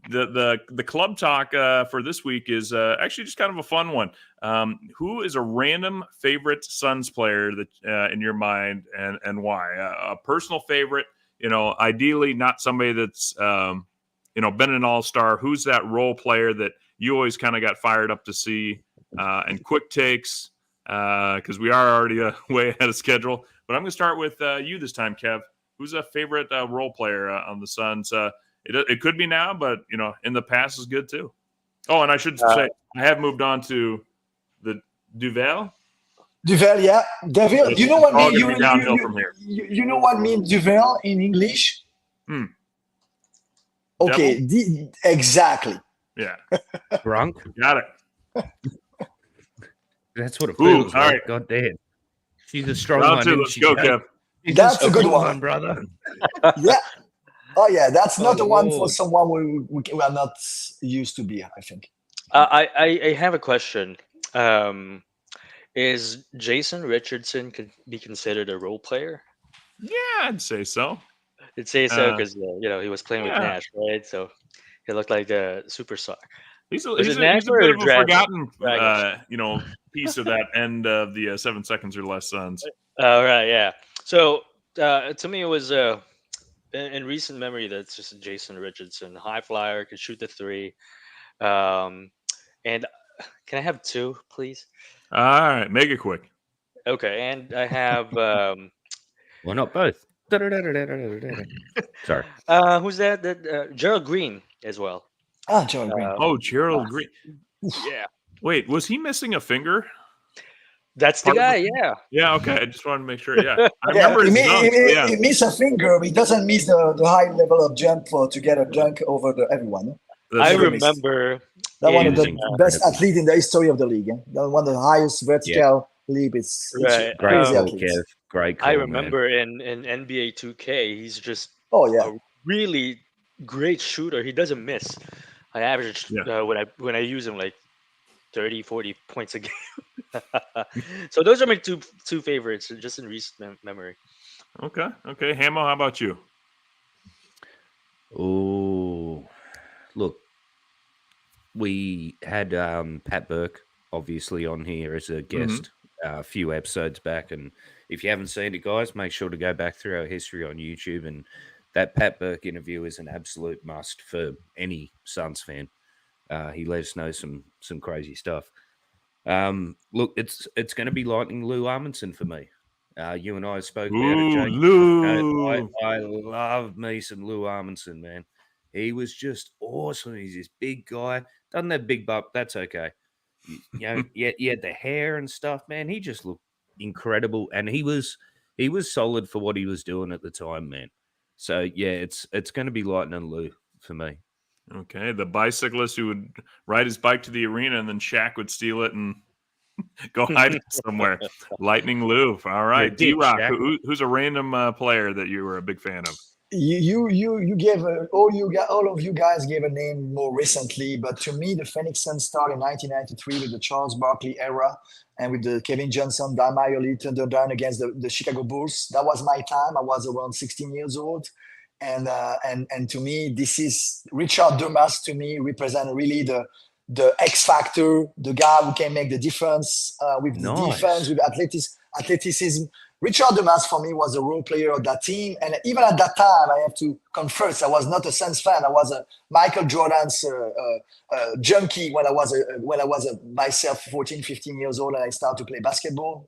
the club talk for this week is actually just kind of a fun one. Who is a random favorite Suns player that in your mind, and why? A personal favorite, ideally not somebody that's been an all-star. Who's that role player that you always kind of got fired up to see? And quick takes because we are already way ahead of schedule. But I'm going to start with you this time, Kev. Who's a favorite role player on the Suns? It could be now, but in the past is good too. Oh, and I should say I have moved on to the Duvel. Duvel, yeah, Duvel. You know what all mean? gonna be downhill from here. You know what means Duvel in English? Okay, exactly. Yeah, Drunk. got it. That's what it Ooh, feels all like. right. God damn. She's a strong Round one. two. Isn't Let's she, go, Jake? Kev. She's That's a good strong one. brother. Yeah. Oh yeah, that's not Oh, the one for Lord. someone we are not used to be. I think. I have a question. Is Jason Richardson could be considered a role player? Yeah, I'd say so. I'd say so because he was playing with Yeah. Nash, right? So he looked like a superstar. He's a Was it Nash bit or of a Dragic? forgotten Dragic. piece of that end of the 7 seconds or less Suns. All right, yeah. So to me, it was in recent memory that's just Jason Richardson, high flyer, could shoot the three. And can I have two, please? All right, make it quick. Okay, and I have Why not both? Sorry. who's that? That Gerald Green as well. Ah, John Green. Oh, Gerald Green. Yeah, Wait, was he missing a finger? that's the Part of guy. it? Yeah. Yeah, okay. I just wanted to make sure. Yeah, I Yeah, remember his dunks. he missed a finger. He doesn't miss the high level of jump to get a dunk over everyone. I That's true. remember That one of the Amazing. best athlete in the history of the league. That one of the highest vertical leap. It's Right. Great crazy call, athlete. Kev. Great call, I man. remember in NBA 2K, he's just Oh yeah, a really great shooter. He doesn't miss. I averaged Yeah. when I use him like 30, 40 points a game. So those are my two favorites, just in recent memory. Okay. Hamo, how about you? Oh, look, we had Pat Burke obviously on here as a guest a few episodes back, and if you haven't seen it, guys, make sure to go back through our history on YouTube. And that Pat Burke interview is an absolute must for any Suns fan. He let us know some crazy stuff. Look, it's going to be Lightning Lou Amundsen for me. You and I spoke about it, Ooh, Jake. Lou. I love me some Lou Amundsen, man. He was just awesome. He's this big guy. Doesn't have big butt. That's okay. He had the hair and stuff, man. He just looked incredible, and he was solid for what he was doing at the time, man. So yeah, it's going to be Lightning Lou for me. Okay, the bicyclist who would ride his bike to the arena and then Shaq would steal it and go hide it somewhere. Lightning Lou. All right, dick, D-Rock. Shaq. Who's a random player that you were a big fan of? you gave all of you guys gave a name more recently, but to me the Phoenix Suns started in 1993 with the Charles Barkley era and with the Kevin Johnson, Dan Lee Thunderdome against the Chicago Bulls. That was my time. I was around 16 years old, and to me this is Richard Dumas. To me, represent really the X factor, the guy who can make the difference with the Nice. defense, with athleticism. Richard Dumas for me was a role player of that team. And even at that time, I have to confess, I was not a Suns fan. I was a Michael Jordan's junkie when I was myself 14, 15 years old and I started to play basketball.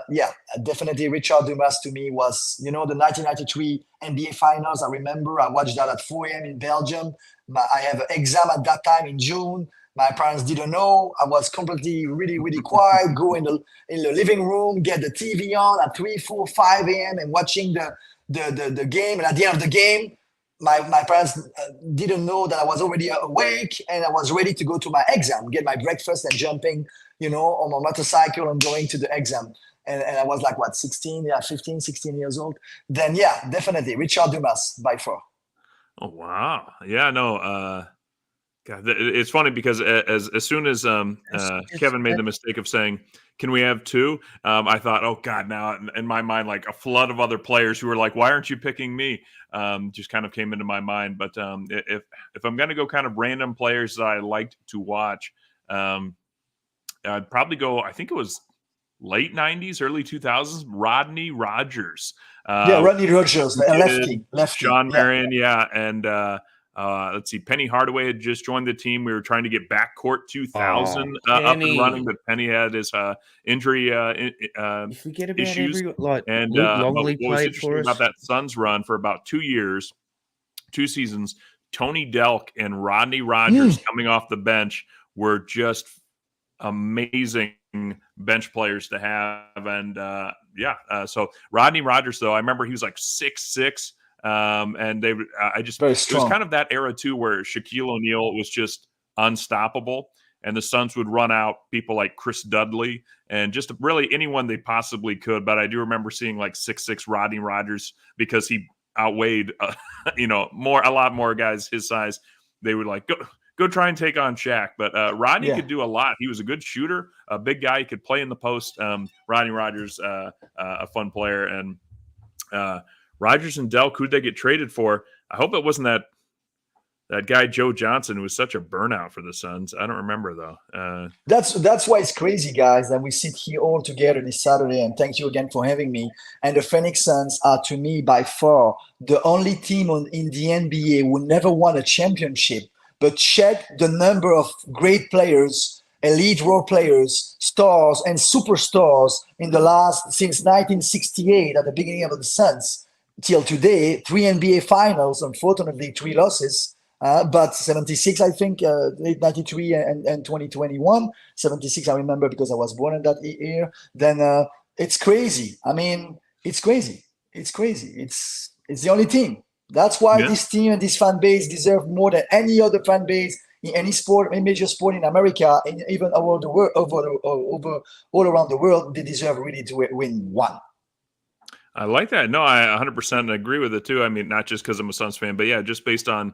Yeah, definitely Richard Dumas to me was, the 1993 NBA Finals. I remember I watched that at 4 a.m. in Belgium. I have an exam at that time in June. My parents didn't know. I was completely really, really quiet, go in the living room, get the TV on at 3, 4, 5 a.m. and watching the game. And at the end of the game, my parents didn't know that I was already awake and I was ready to go to my exam, get my breakfast and jumping, on my motorcycle and going to the exam. And I was like, 15, 16 years old. Then, yeah, definitely Richard Dumas by far. Oh, wow. Yeah, no, God, it's funny because as soon as Kevin made the mistake of saying, "Can we have two?" I thought, "Oh God!" Now in my mind, like a flood of other players who were like, "Why aren't you picking me?" Just kind of came into my mind. But if I'm going to go kind of random players that I liked to watch, I'd probably go. I think it was late '90s, early 2000s. Rodney Rogers. Rodney Rogers, lefty. Sean Marion, and. Let's see. Penny Hardaway had just joined the team. We were trying to get Backcourt 2000 up and running, but Penny had his injury you forget about issues. and Luke Longley what was interesting about that Suns run for about 2 years, 2 seasons, Tony Delk and Rodney Rogers coming off the bench were just amazing bench players to have. And so Rodney Rogers, though, I remember he was like 6'6". And it was kind of that era too, where Shaquille O'Neal was just unstoppable, and the Suns would run out people like Chris Dudley and just really anyone they possibly could. But I do remember seeing like 6'6" Rodney Rogers because he outweighed, a lot more guys his size. They would like go try and take on Shaq. But Rodney could do a lot. He was a good shooter, a big guy. He could play in the post. Rodney Rogers, a fun player, and Rogers and Delk, who'd they get traded for? I hope it wasn't that guy Joe Johnson, who was such a burnout for the Suns. I don't remember though. That's why it's crazy, guys, that we sit here all together this Saturday. And thank you again for having me. And the Phoenix Suns are, to me, by far the only team in the NBA who never won a championship. But check the number of great players, elite role players, stars, and superstars since 1968 at the beginning of the Suns. Till today, 3 NBA finals, unfortunately 3 losses, but 76, I think, late 93 and 2021. 76, I remember because I was born in that year. Then it's crazy. I mean, it's crazy. It's crazy. It's the only team. That's why this team and this fan base deserve more than any other fan base in any sport, any major sport in America, and even all around the world. They deserve really to win one. I like that. No, I 100% agree with it too. I mean, not just because I'm a Suns fan, but yeah, just based on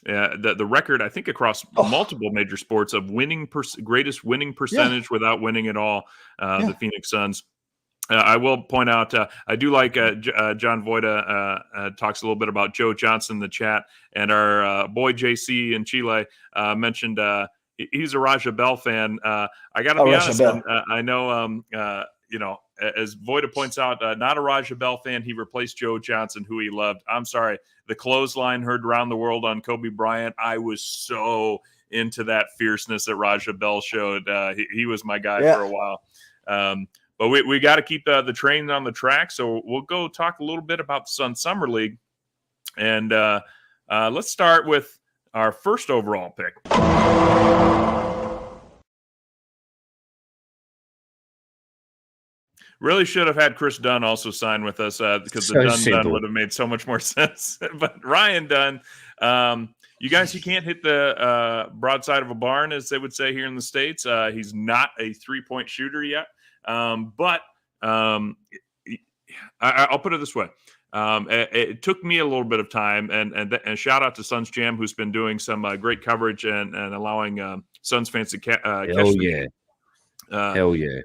the record, I think across multiple major sports of greatest winning percentage without winning at all, the Phoenix Suns. I will point out, I do like John Voida talks a little bit about Joe Johnson in the chat, and our boy JC in Chile mentioned he's a Raja Bell fan. I got to be honest, I know, as Voida points out, not a Raja Bell fan. He replaced Joe Johnson, who he loved. I'm sorry. The clothesline heard around the world on Kobe Bryant. I was so into that fierceness that Raja Bell showed. He was my guy for a while. But we got to keep the train on the track. So we'll go talk a little bit about the Sun Summer League. And let's start with our first overall pick. Really should have had Chris Dunn also sign with us because the Dunn would have made so much more sense. But Ryan Dunn, you guys, he can't hit the broadside of a barn, as they would say here in the States. He's not a three-point shooter yet. But I'll put it this way. It took me a little bit of time, and shout out to Suns Jam, who's been doing some great coverage and allowing Suns fans to catch. Hell yeah.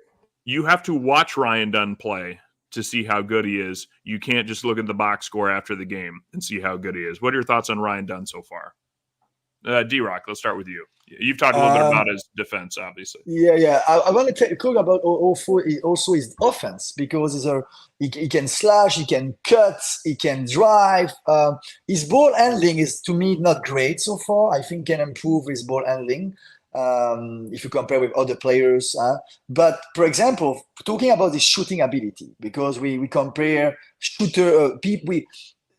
You have to watch Ryan Dunn play to see how good he is. You can't just look at the box score after the game and see how good he is. What are your thoughts on Ryan Dunn so far? D-Rock, let's start with you. You've talked a little bit about his defense, obviously. Yeah. I want to talk about also his offense, because he can slash, he can cut, he can drive. His ball handling is, to me, not great so far. I think can improve his ball handling if you compare with other players. But for example, talking about his shooting ability, because we compare shooter people.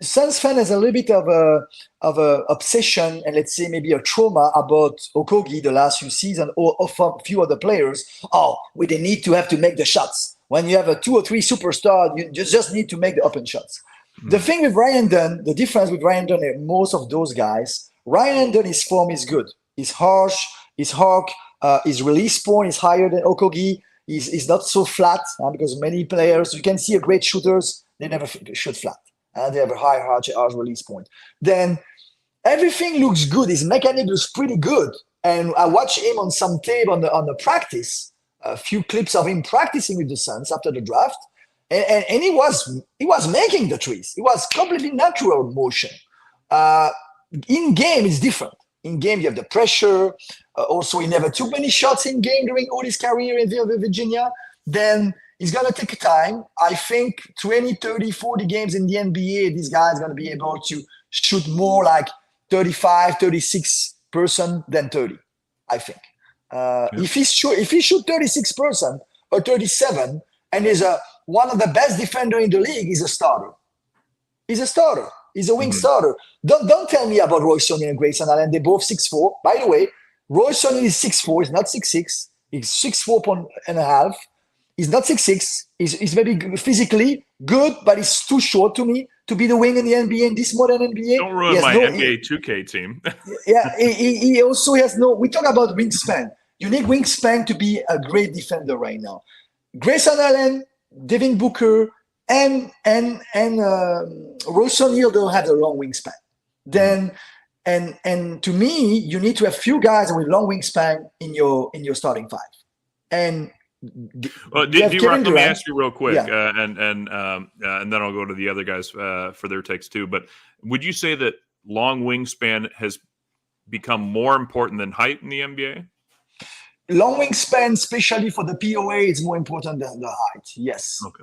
Suns fan has a little bit of a obsession, and let's say maybe a trauma about Okogie the last few seasons, or of a few other players. They need to have to make the shots. When you have a 2 or 3 superstar, you just need to make the open shots. The thing with Ryan Dunn, the difference with Ryan Dunn and most of those guys, Ryan Dunn, his form is good. He's harsh, he's hawk, his release point is higher than Okogie. He's not so flat, because many players, you can see a great shooters, they never shoot flat. They have a high release point. Then everything looks good. His mechanic looks pretty good. And I watched him on some tape on the practice, a few clips of him practicing with the Suns after the draft. And he was making the threes. It was completely natural motion. In game, it's different. In game, you have the pressure. Also, he never took many shots in game during all his career in Virginia. Then it's going to take time. I think 20, 30, 40 games in the NBA, this guy is going to be able to shoot more like 35, 36% than 30, I think. If he shoot 36% or 37 and is one of the best defender in the league, he's a starter. He's a starter. He's a wing starter. Don't tell me about Royce O'Neal and Grayson Allen. They're both 6'4". By the way, Royce O'Neal is 6'4". He's not 6'6". He's 6'4 and a half. He's not 6'6". He's maybe physically good, but he's too short to me to be the wing in the NBA, in this modern NBA. Don't ruin my NBA 2K team. He also has no. We talk about wingspan. You need wingspan to be a great defender right now. Grayson Allen, Devin Booker, and Royce O'Neal don't have the long wingspan. Then, and to me, you need to have few guys with long wingspan in your starting five. And D-Rock, let me ask you real quick, and then I'll go to the other guys for their takes too. But would you say that long wingspan has become more important than height in the NBA? Long wingspan, especially for the POA, is more important than the height. Yes. Okay.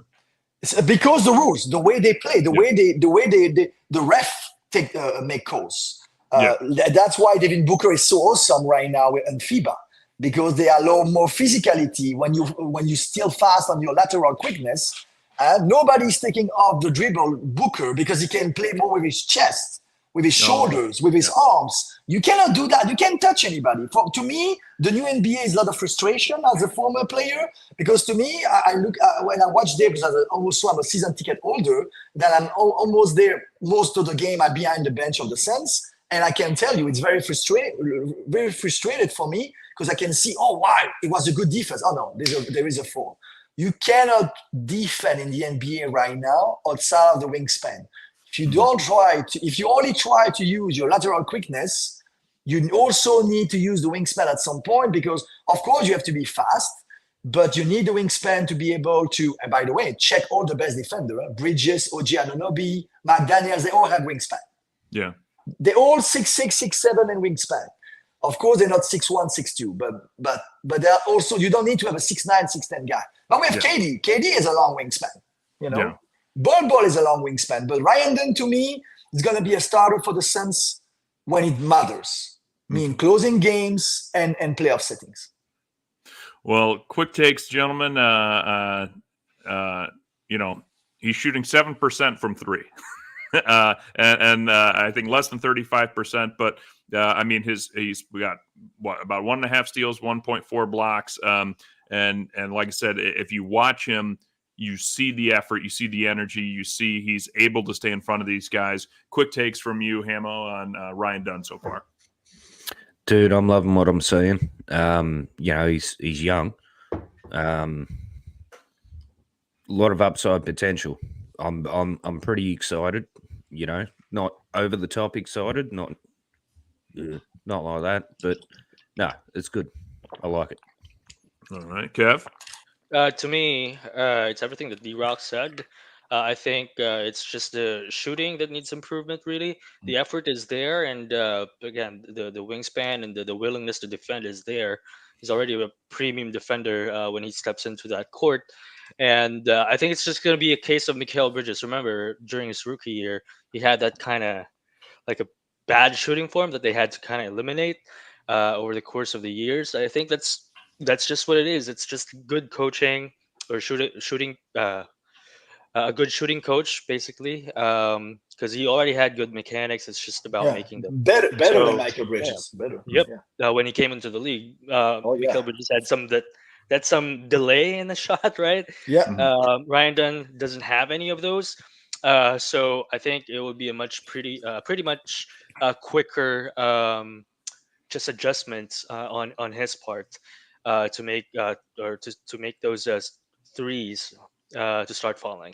It's because the rules, the way they play, the way the ref make calls. That's why Devin Booker is so awesome right now in FIBA. Because they allow more physicality when you still fast on your lateral quickness. Nobody's taking off the dribble Booker because he can play more with his chest, with his shoulders, with his arms. You cannot do that. You can't touch anybody. To me, the new NBA is a lot of frustration as a former player, because to me, I look when I watch there, because I'm a season ticket holder, that I'm almost there most of the game. I'm behind the bench of the Suns, and I can tell you it's very frustrated for me. Because I can see, wow, it was a good defense. Oh, no, there is a foul. You cannot defend in the NBA right now outside of the wingspan. If you only try to use your lateral quickness, you also need to use the wingspan at some point, because, of course, you have to be fast, but you need the wingspan to be able to, and by the way, check all the best defenders. Bridges, OG Anunoby, McDaniels, they all have wingspan. Yeah. They're all 6'6", 6'7", and wingspan. Of course, they're not 6'1", 6'2", but they're also, you don't need to have a 6'9", 6'10" guy. But we have KD. KD is a long wingspan, Ball is a long wingspan. But Ryan Dunn, to me, is going to be a starter for the Suns when it matters. Mean closing games and playoff settings. Well, quick takes, gentlemen. He's shooting 7% from three. and I think less than 35%, but he's got about 1.5 steals, 1.4 blocks, and like I said, if you watch him, you see the effort, you see the energy, you see he's able to stay in front of these guys. Quick takes from you, Hamo, on Ryan Dunn so far. Dude, I'm loving what I'm seeing. He's young, a lot of upside potential. I'm pretty excited. Not over the top excited, not like that, but no, it's good. I like it. All right, Kev. To me, it's everything that D-Rock said. I think it's just the shooting that needs improvement. Really, the effort is there, and again, the wingspan and the willingness to defend is there. He's already a premium defender when he steps into that court, and I think it's just going to be a case of Mikal Bridges. Remember, during his rookie year, he had that kind of like a bad shooting form that they had to kind of eliminate over the course of the years. I think that's just what it is. It's just good coaching or shooting. A good shooting coach, basically, because he already had good mechanics. It's just about Yeah, making them. better than So, Michael yeah, Bridges. Better. yep. Yeah. When he came into the league, Oh Mikael yeah. Bridges had some delay in the shot, right? Yeah. Mhm. Ryan Dunn doesn't have any of those, so I think it would be a pretty much quicker just adjustments on his part to make or to make those threes to start falling.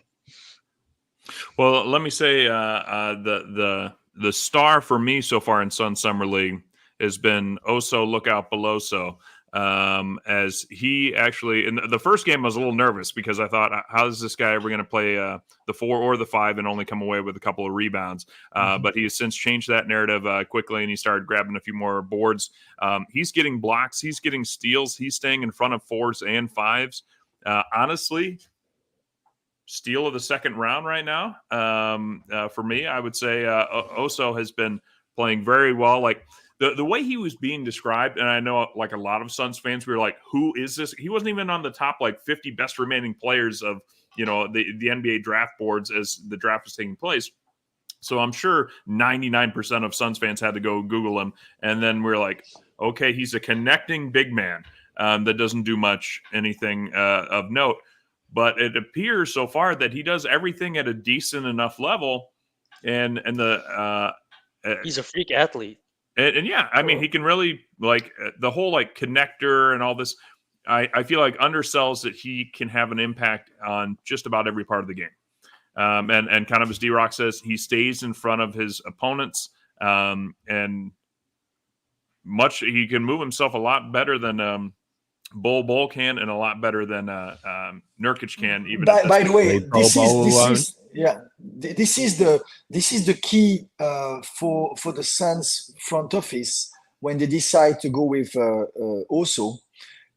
Well, let me say the star for me so far in Sun Summer League has been Oso Lookout Beloso. As he actually in the first game, I was a little nervous because I thought, how is this guy ever going to play the 4 or the 5 and only come away with a couple of rebounds? But he has since changed that narrative quickly, and he started grabbing a few more boards. He's getting blocks, he's getting steals, he's staying in front of 4s and 5s. Honestly, steal of the second round right now. For me, I would say Oso has been playing very well. Like the way he was being described, and I know like a lot of Suns fans, we were like, "Who is this?" He wasn't even on the top like 50 best remaining players of the NBA draft boards as the draft was taking place. So I'm sure 99% of Suns fans had to go Google him, and then we're like, okay, he's a connecting big man that doesn't do much anything of note. But it appears so far that he does everything at a decent enough level, and He's a freak athlete. yeah, I mean, he can really like the whole like connector and all this. I feel like undersells that he can have an impact on just about every part of the game. And kind of as D-Rock says, he stays in front of his opponents, and he can move himself a lot better than Bol can, and a lot better than Nurkic can. Even By the way, Leave Bol this is the key for the Suns front office when they decide to go with Oso,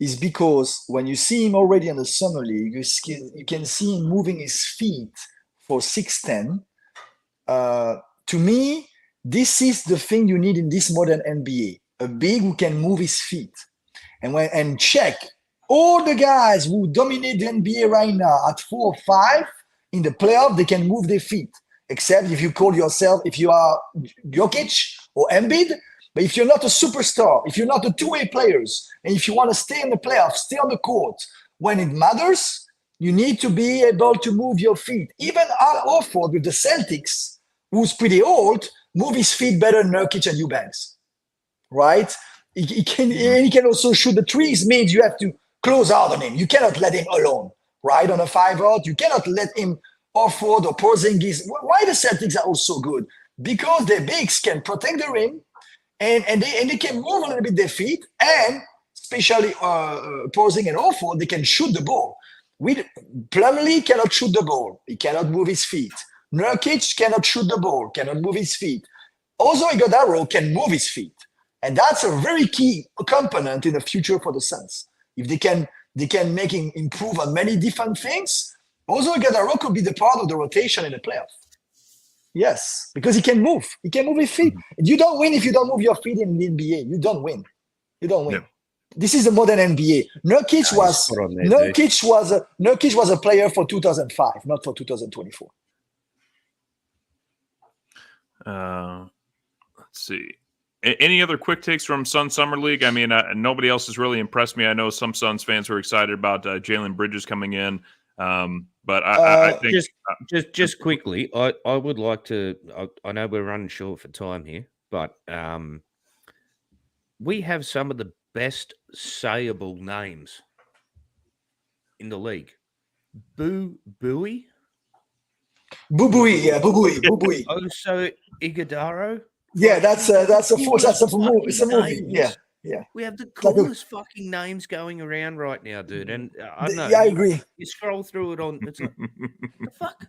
is because when you see him already in the summer league, you can see him moving his feet for 6'10". To me, this is the thing you need in this modern NBA: a big who can move his feet. And check all the guys who dominate the NBA right now at 4 or 5 in the playoff, they can move their feet. Except if you call yourself, if you are Jokic or Embiid, but if you're not a superstar, if you're not a two-way players, and if you want to stay in the playoffs, stay on the court when it matters, you need to be able to move your feet. Even Al Horford with the Celtics, who's pretty old, move his feet better than Nurkic and Eubanks, right? He can also shoot the threes. Means you have to close out on him. You cannot let him alone, right? On a 5-out, you cannot let him Horford or Porzingis. Why the Celtics are also good? Because their bigs can protect the rim, and they can move a little bit their feet, and especially Porzingis and Horford, they can shoot the ball. Plumlee cannot shoot the ball. He cannot move his feet. Nurkic cannot shoot the ball, cannot move his feet. Also, Iguodala can move his feet. And that's a very key component in the future for the Suns. If they can make him improve on many different things, also Iguodala could be the part of the rotation in the playoff. Yes, because he can move. He can move his feet. You don't win if you don't move your feet in the NBA. You don't win. You don't win. Yeah. This is the modern NBA. Nurkic was a player for 2005, not for 2024. Let's see. Any other quick takes from Sun Summer League? I mean, nobody else has really impressed me. I know some Suns fans were excited about Jalen Bridges coming in, but I think just quickly, I would like to. I know we're running short for time here, but we have some of the best sayable names in the league. Boobui. Oh, so Iguodala. Yeah, that's a movie. Yeah. We have the coolest fucking names going around right now, dude. And I don't know. Yeah, I agree. You scroll through it on. It's like, the fuck.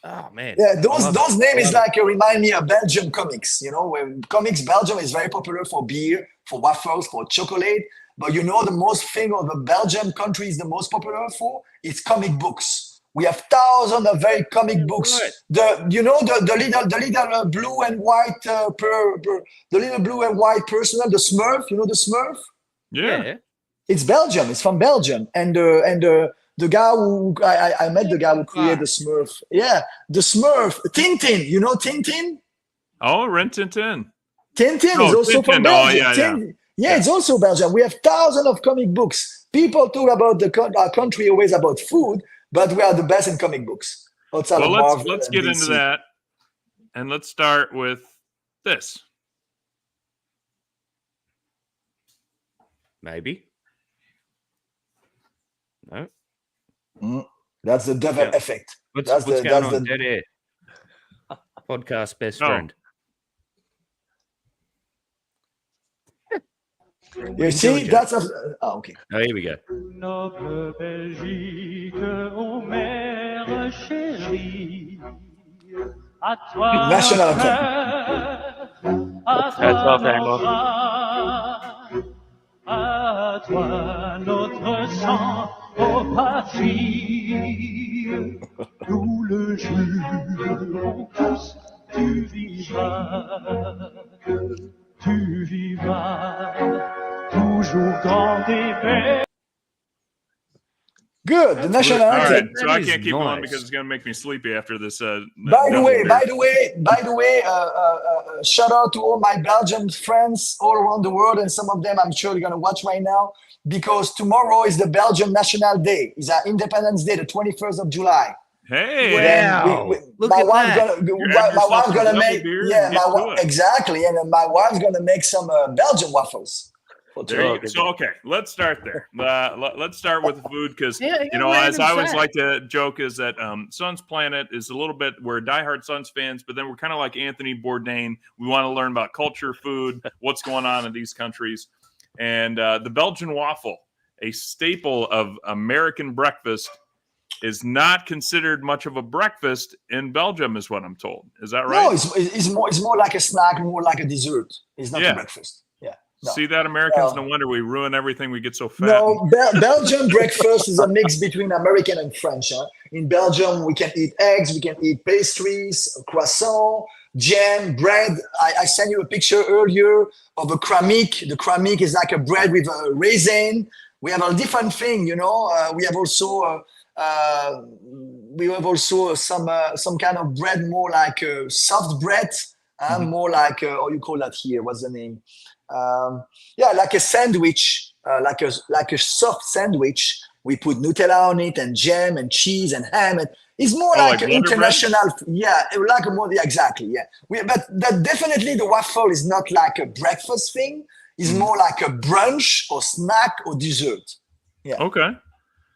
Oh man. Yeah, I those love those it. names I is love like remind me of Belgium comics. You know, when comics Belgium is very popular for beer, for waffles, for chocolate. But you know, the most thing of the Belgium country is the most popular for it's comic books. We have thousands of very comic books. right. The little blue and white the little blue and white person, the Smurf. You know the Smurf. Yeah. Yeah. It's Belgium. It's from Belgium, and the guy who I met the guy who created the Smurf. Yeah, the Smurf. Tintin. You know Tintin. Oh, Rin Tin Tin. Tintin is Oh, also from Tintin. Oh, Belgium. yeah. Yeah, it's also Belgium. We have thousands of comic books. People talk about our country always about food, but we are the best in comic books outside Well, of Marvel let's and get into DC. that, and let's start with this. Maybe. No. That's the Duvel Yeah. effect. What's going on? Dead air. Podcast best Oh. friend. You see, that's okay. Oh, here we go. Noble Belgique, ô mère chérie, à toi National notre anthem. cœur, à Hats toi off, nos Amo. bras, à toi notre sang, ô patrie. Tout le jurons tous, tu vivras, toujours grand et belle. Good, the national All anthem. right, so That I is can't keep going nice. because it's going to make me sleepy after this. By the way, shout out to all my Belgian friends all around the world, and some of them I'm sure they're gonna watch right now because tomorrow is the Belgian National Day. It's our Independence Day, the 21st of July. Hey, Wow. Look my at wife's that. my wife's gonna make it. exactly, and my wife's gonna make some Belgian waffles. There you go. So okay, let's start there. Let's start with the food because Yeah, you know, as random I always fact. like to joke, is that Suns Planet is a little bit we're diehard Suns fans, but then we're kind of like Anthony Bourdain. We want to learn about culture, food, what's going on in these countries, and the Belgian waffle, a staple of American breakfast, is not considered much of a breakfast in Belgium, is what I'm told. Is that right? No, it's more like a snack, more like a dessert. It's not a breakfast. Yeah. No. See that, Americans? No wonder we ruin everything. We get so fat. No, Belgian breakfast is a mix between American and French. Huh? In Belgium, we can eat eggs, we can eat pastries, croissant, jam, bread. I sent you a picture earlier of a cramique. The cramique is like a bread with a raisin. We have a different thing, you know. We have also some kind of bread, more like soft bread, more like how you call that here? What's the name? Like a sandwich, like a soft sandwich. We put Nutella on it and jam and cheese and ham. And it's more like an international. Yeah, like a more exactly. Yeah, but that definitely the waffle is not like a breakfast thing. It's more like a brunch or snack or dessert. Yeah. Okay.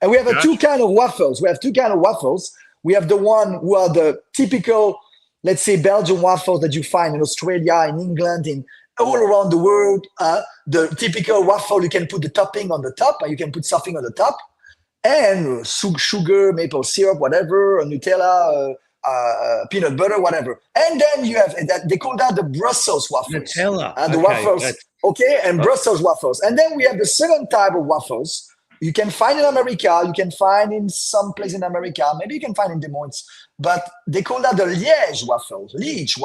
And we have two kind of waffles. We have two kind of waffles. We have the one who are the typical, let's say, Belgian waffles that you find in Australia, in England, in all around the world. The typical waffle, you can put the topping on the top, and you can put something on the top, and sugar, maple syrup, whatever, Nutella, peanut butter, whatever. And then you have that they call that the Brussels waffles. Nutella. The waffles, and Brussels waffles. And then we have the second type of waffles. You can find in America, you can find in some place in America, maybe you can find in Des Moines, but they call that the Liège waffle, Liege,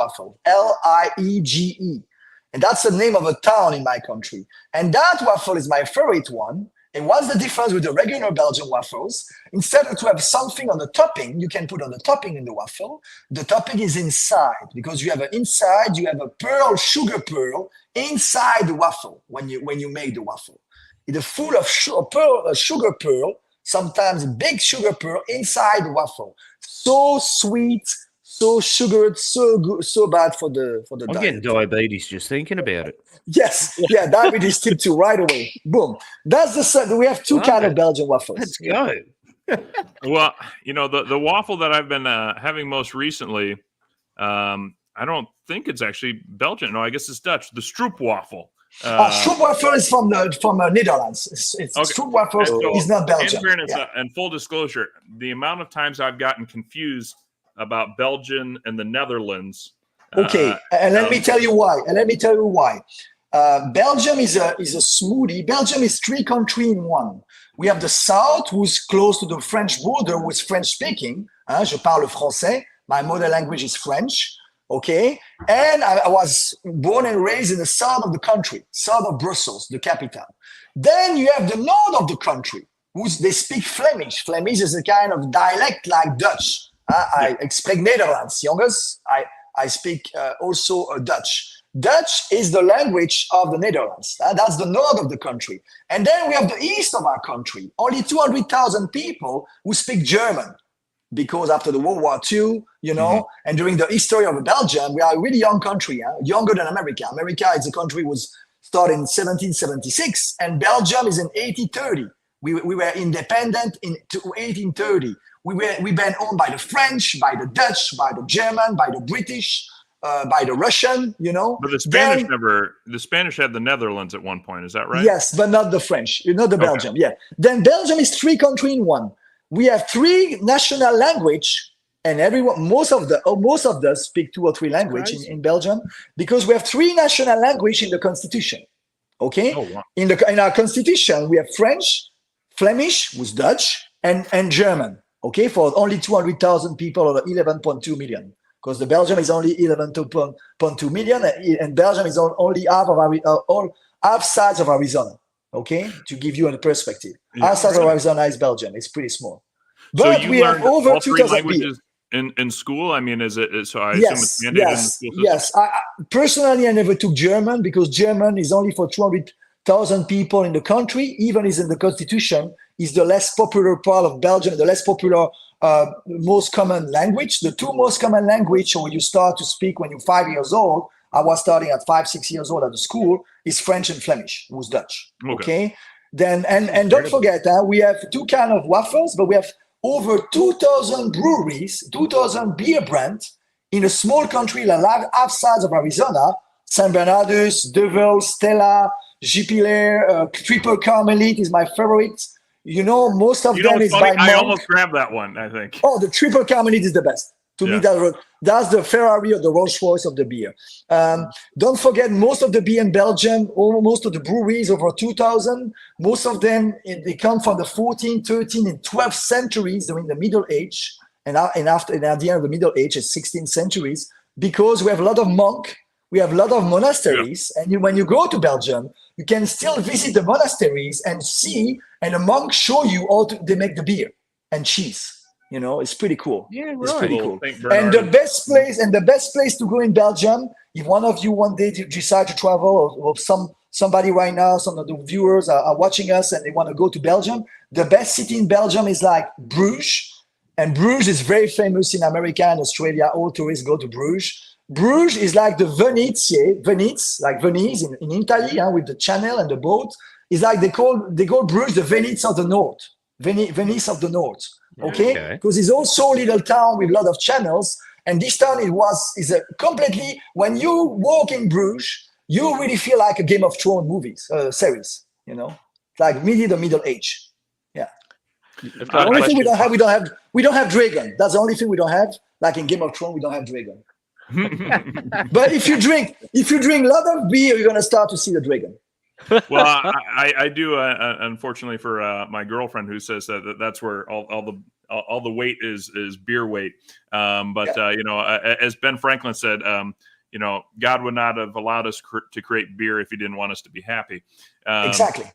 and that's the name of a town in my country. And that waffle is my favorite one. And what's the difference with the regular Belgian waffles? Instead of to have something on the topping, you can put on the topping in the waffle. The topping is inside because you have a sugar pearl inside the waffle when you make the waffle. It's full of sugar pearl, sometimes big sugar pearl inside the waffle. So sweet, so sugared, so good, so bad for the I'm diet. getting diabetes just thinking about it. Yes, diabetes tip 2 right away. Boom. That's we have two kind of Belgian waffles. Let's go. Well, you know, the waffle that I've been having most recently, I don't think it's actually Belgian. No, I guess it's Dutch. The Stroop waffle. Stroopwafel is from Netherlands. Stroopwafel is not Belgian. In fairness, and full disclosure, the amount of times I've gotten confused about Belgium and the Netherlands. Okay, and let me tell you why. Belgium is a smoothie. Belgium is 3 countries in one. We have the south, who's close to the French border, who's French speaking. Je parle français. My mother language is French. Okay, and I was born and raised in the south of the country, south of Brussels, the capital. Then you have the north of the country, they speak Flemish. Flemish is a kind of dialect like Dutch. I spreek Nederlands, jongens. I speak also Dutch. Dutch is the language of the Netherlands. That's the north of the country. And then we have the east of our country, only 200,000 people who speak German. Because after the World War II, and during the history of Belgium, we are a really young country, younger than America. America is a country was started in 1776, and Belgium is in 1830. We were independent in 1830. We've been owned by the French, by the Dutch, by the German, by the British, by the Russian, But the Spanish had the Netherlands at one point. Is that right? Yes, but not the French, not the Belgium. Yeah. Then Belgium is 3 countries in one. We have 3 national language, and most of us speak 2 or 3 languages in Belgium, because we have 3 national language in the constitution. Okay. Oh, wow. In our constitution, we have French, Flemish, who's Dutch, and German. Okay, for only 200,000 people or 11.2 million, because the Belgium is only 11.2 million, and Belgium is only half size of Arizona. Okay, to give you a perspective, half size of Arizona is Belgium. It's pretty small, but so we have over all 2,000 languages in school. I mean, is it? So I assume it's mandated in the school system. Yes. Personally, I never took German because German is only for 200,000 people in the country. Even is in the constitution. Is the less popular part of Belgium, the less popular, most common language. The 2 most common language when you start to speak when you're 5 years old, I was starting at 5-6 years old at the school, is French and Flemish, who's Dutch. Okay? Then and don't forget, we have 2 kind of waffles, but we have over 2,000 breweries, 2,000 beer brands in a small country like half size of Arizona, San Bernardus, Duvel, Stella, Jupiler, Triple Carmelite is my favorite. Most of them is by I almost grabbed that one, I think. Oh, the Triple Carmelite is the best. To me, that's the Ferrari or the Rolls Royce of the beer. Don't forget, most of the beer in Belgium, most of the breweries, over 2,000, most of them, they come from the 14th, 13th, and 12th centuries during the Middle Age. And at the end of the Middle Age, it's 16th centuries, because we have a lot of monks, we have a lot of monasteries. And when you go to Belgium, you can still visit the monasteries and see, and the monks show you how they make the beer and cheese. It's pretty cool. Yeah, right. It's pretty cool. And the best place to go in Belgium, if one of you one day decide to travel, or somebody right now, some of the viewers are watching us and they want to go to Belgium, the best city in Belgium is like Bruges. And Bruges is very famous in America and Australia. All tourists go to Bruges. Bruges is like the Venice, like Venice in Italy, with the channel and the boat. It's like they call Bruges the Venice of the North. Venice of the North. Okay, because it's also a little town with a lot of channels, and this town is a completely. When you walk in Bruges, you really feel like a Game of Thrones series. Like the Middle Age. Yeah. The only thing we don't have dragon. That's the only thing we don't have. Like in Game of Thrones, we don't have dragon. But if you drink a lot of beer, you're gonna start to see the dragon. Well, I do. Unfortunately, for my girlfriend, who says that's where all the weight is beer weight. As Ben Franklin said, God would not have allowed us to create beer if He didn't want us to be happy. Exactly.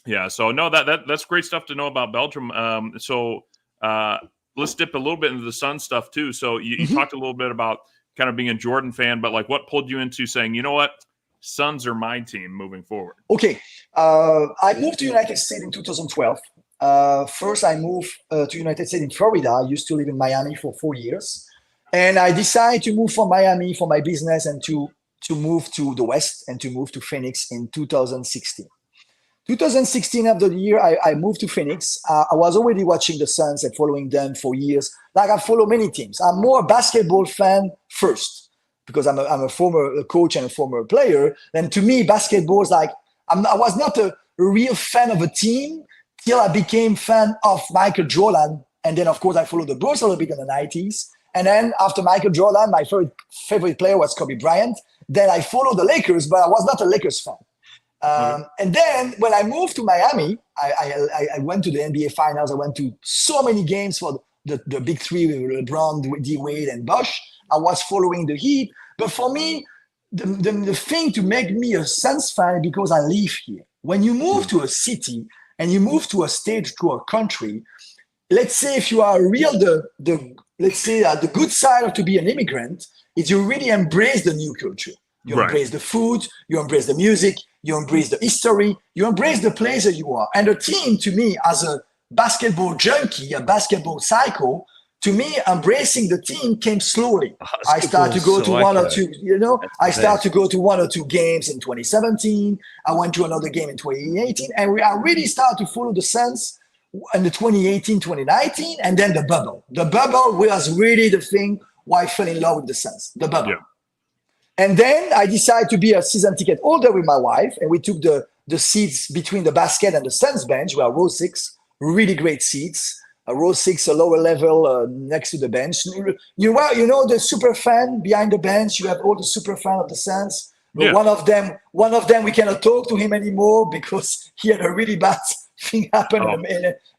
Yeah. So no, that's great stuff to know about Belgium. Let's dip a little bit into the Sun stuff too. So you talked a little bit about kind of being a Jordan fan, but like, what pulled you into saying, you know what? Suns are my team moving forward. Okay. I moved to United States in 2012. First, I moved to United States in Florida. I used to live in Miami for 4 years. And I decided to move from Miami for my business and to move to the West and to move to Phoenix in 2016. 2016, after the year I moved to Phoenix, I was already watching the Suns and following them for years. Like I follow many teams. I'm more a basketball fan first, because I'm a former coach and a former player. And to me, basketball is like, I was not a real fan of a team till I became fan of Michael Jordan. And then, of course, I followed the Bulls a little bit in the 90s. And then after Michael Jordan, my favorite player was Kobe Bryant. Then I followed the Lakers, but I was not a Lakers fan. And then when I moved to Miami, I went to the NBA Finals. I went to so many games for the big three with LeBron, D. Wade, and Bosh. I was following the Heat. But for me, the thing to make me a Suns fan because I live here. When you move to a city and you move to a state, to a country, let's say if you are the good side of to be an immigrant, is you really embrace the new culture. You embrace the food, you embrace the music, you embrace the history, you embrace the place that you are. And the team, to me, as a basketball junkie, a basketball psycho, to me, embracing the team came slowly. I started to go to one or two, I started to go to one or two games in 2017. I went to another game in 2018. And I really started to follow the Suns in the 2018, 2019, and then the bubble. The bubble was really the thing why I fell in love with the Suns, the bubble. Yeah. And then I decided to be a season ticket holder with my wife, and we took the seats between the basket and the Suns bench. We are row 6, really great seats. Row 6, a lower level next to the bench. You know the super fan behind the bench. You have all the super fan of the Suns. Yeah. One of them, we cannot talk to him anymore because he had a really bad thing happen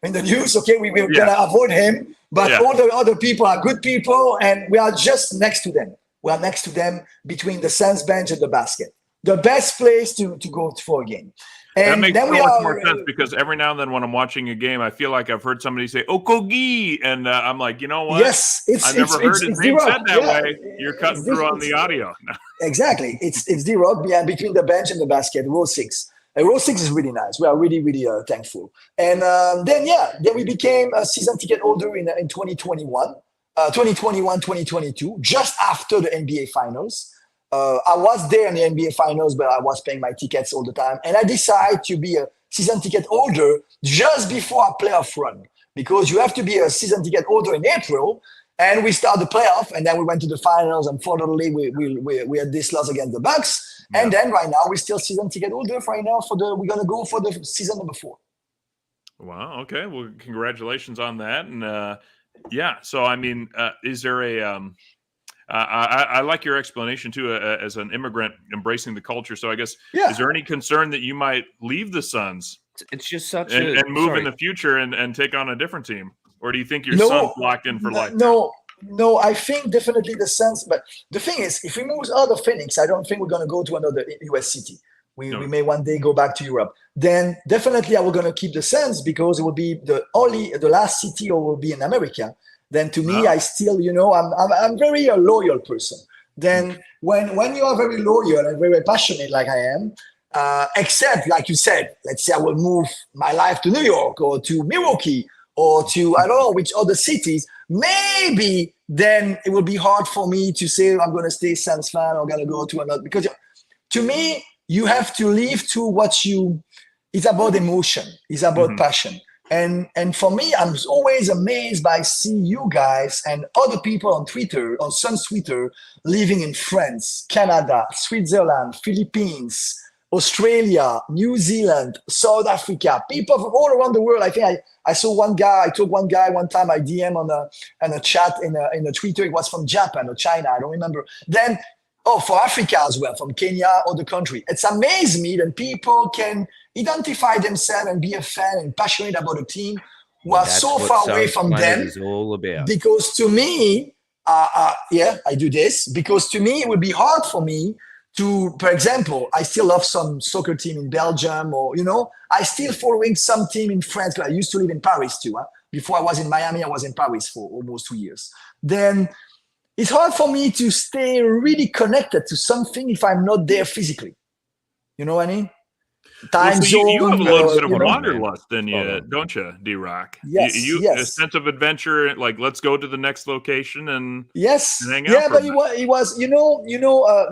in the news. Okay, we were gonna avoid him, but all the other people are good people, and we are just next to them. We are next to them between the Suns bench and the basket. The best place to go for a game. And that makes then so much more sense because every now and then when I'm watching a game, I feel like I've heard somebody say Okogie, and I'm like, you know what? Yes, I've never heard his name said that way. You're cutting through on the audio. Exactly. It's D-Rock between the bench and the basket, row 6. Row 6 is really nice. We are really, really thankful. And then we became a season ticket holder in 2021, 2022, just after the NBA Finals. I was there in the NBA Finals, but I was paying my tickets all the time. And I decided to be a season ticket holder just before a playoff run, because you have to be a season ticket holder in April. And we start the playoff, and then we went to the finals. Unfortunately, we had this loss against the Bucks. Yeah. And then right now, we're still season ticket holder right now we're going to go for the season number 4. Wow. Okay. Well, congratulations on that. And so I mean, is there a I like your explanation too, as an immigrant embracing the culture. So I guess, is there any concern that you might leave the Suns? It's just such and move in the future and take on a different team, or do you think your Suns locked in for life? No, I think definitely the Suns. But the thing is, if we move out of Phoenix, I don't think we're going to go to another US city. We may one day go back to Europe. Then definitely I will going to keep the Suns because it will be the last city or will be in America. Then to me, I still, I'm very a loyal person. Then when you are very loyal and very passionate like I am, except like you said, let's say I will move my life to New York or to Milwaukee or to, I don't know, which other cities, maybe then it will be hard for me to say I'm going to stay Suns fan or I'm going to go to another, because to me, you have to live to it's about emotion, it's about passion. And for me, I'm always amazed by seeing you guys and other people on Twitter, on Suns Twitter, living in France, Canada, Switzerland, Philippines, Australia, New Zealand, South Africa, people from all around the world. I think I saw one guy, I took one guy one time, I DM on a chat in a Twitter, it was from Japan or China, I don't remember. Then, for Africa as well, from Kenya or the country. It's amazed me that people can identify themselves and be a fan and passionate about a team who are so far away from them. Is all about. Because to me, I do this, because to me, it would be hard for me to, for example, I still love some soccer team in Belgium or, I still following some team in France. I used to live in Paris too. Before I was in Miami, I was in Paris for almost 2 years. Then it's hard for me to stay really connected to something if I'm not there physically. You know what I mean? Time zone. You have a little bit of a wanderlust in you, don't you, D-Rock? Yes, yes. A sense of adventure, like let's go to the next location and hang out. Yeah, but it was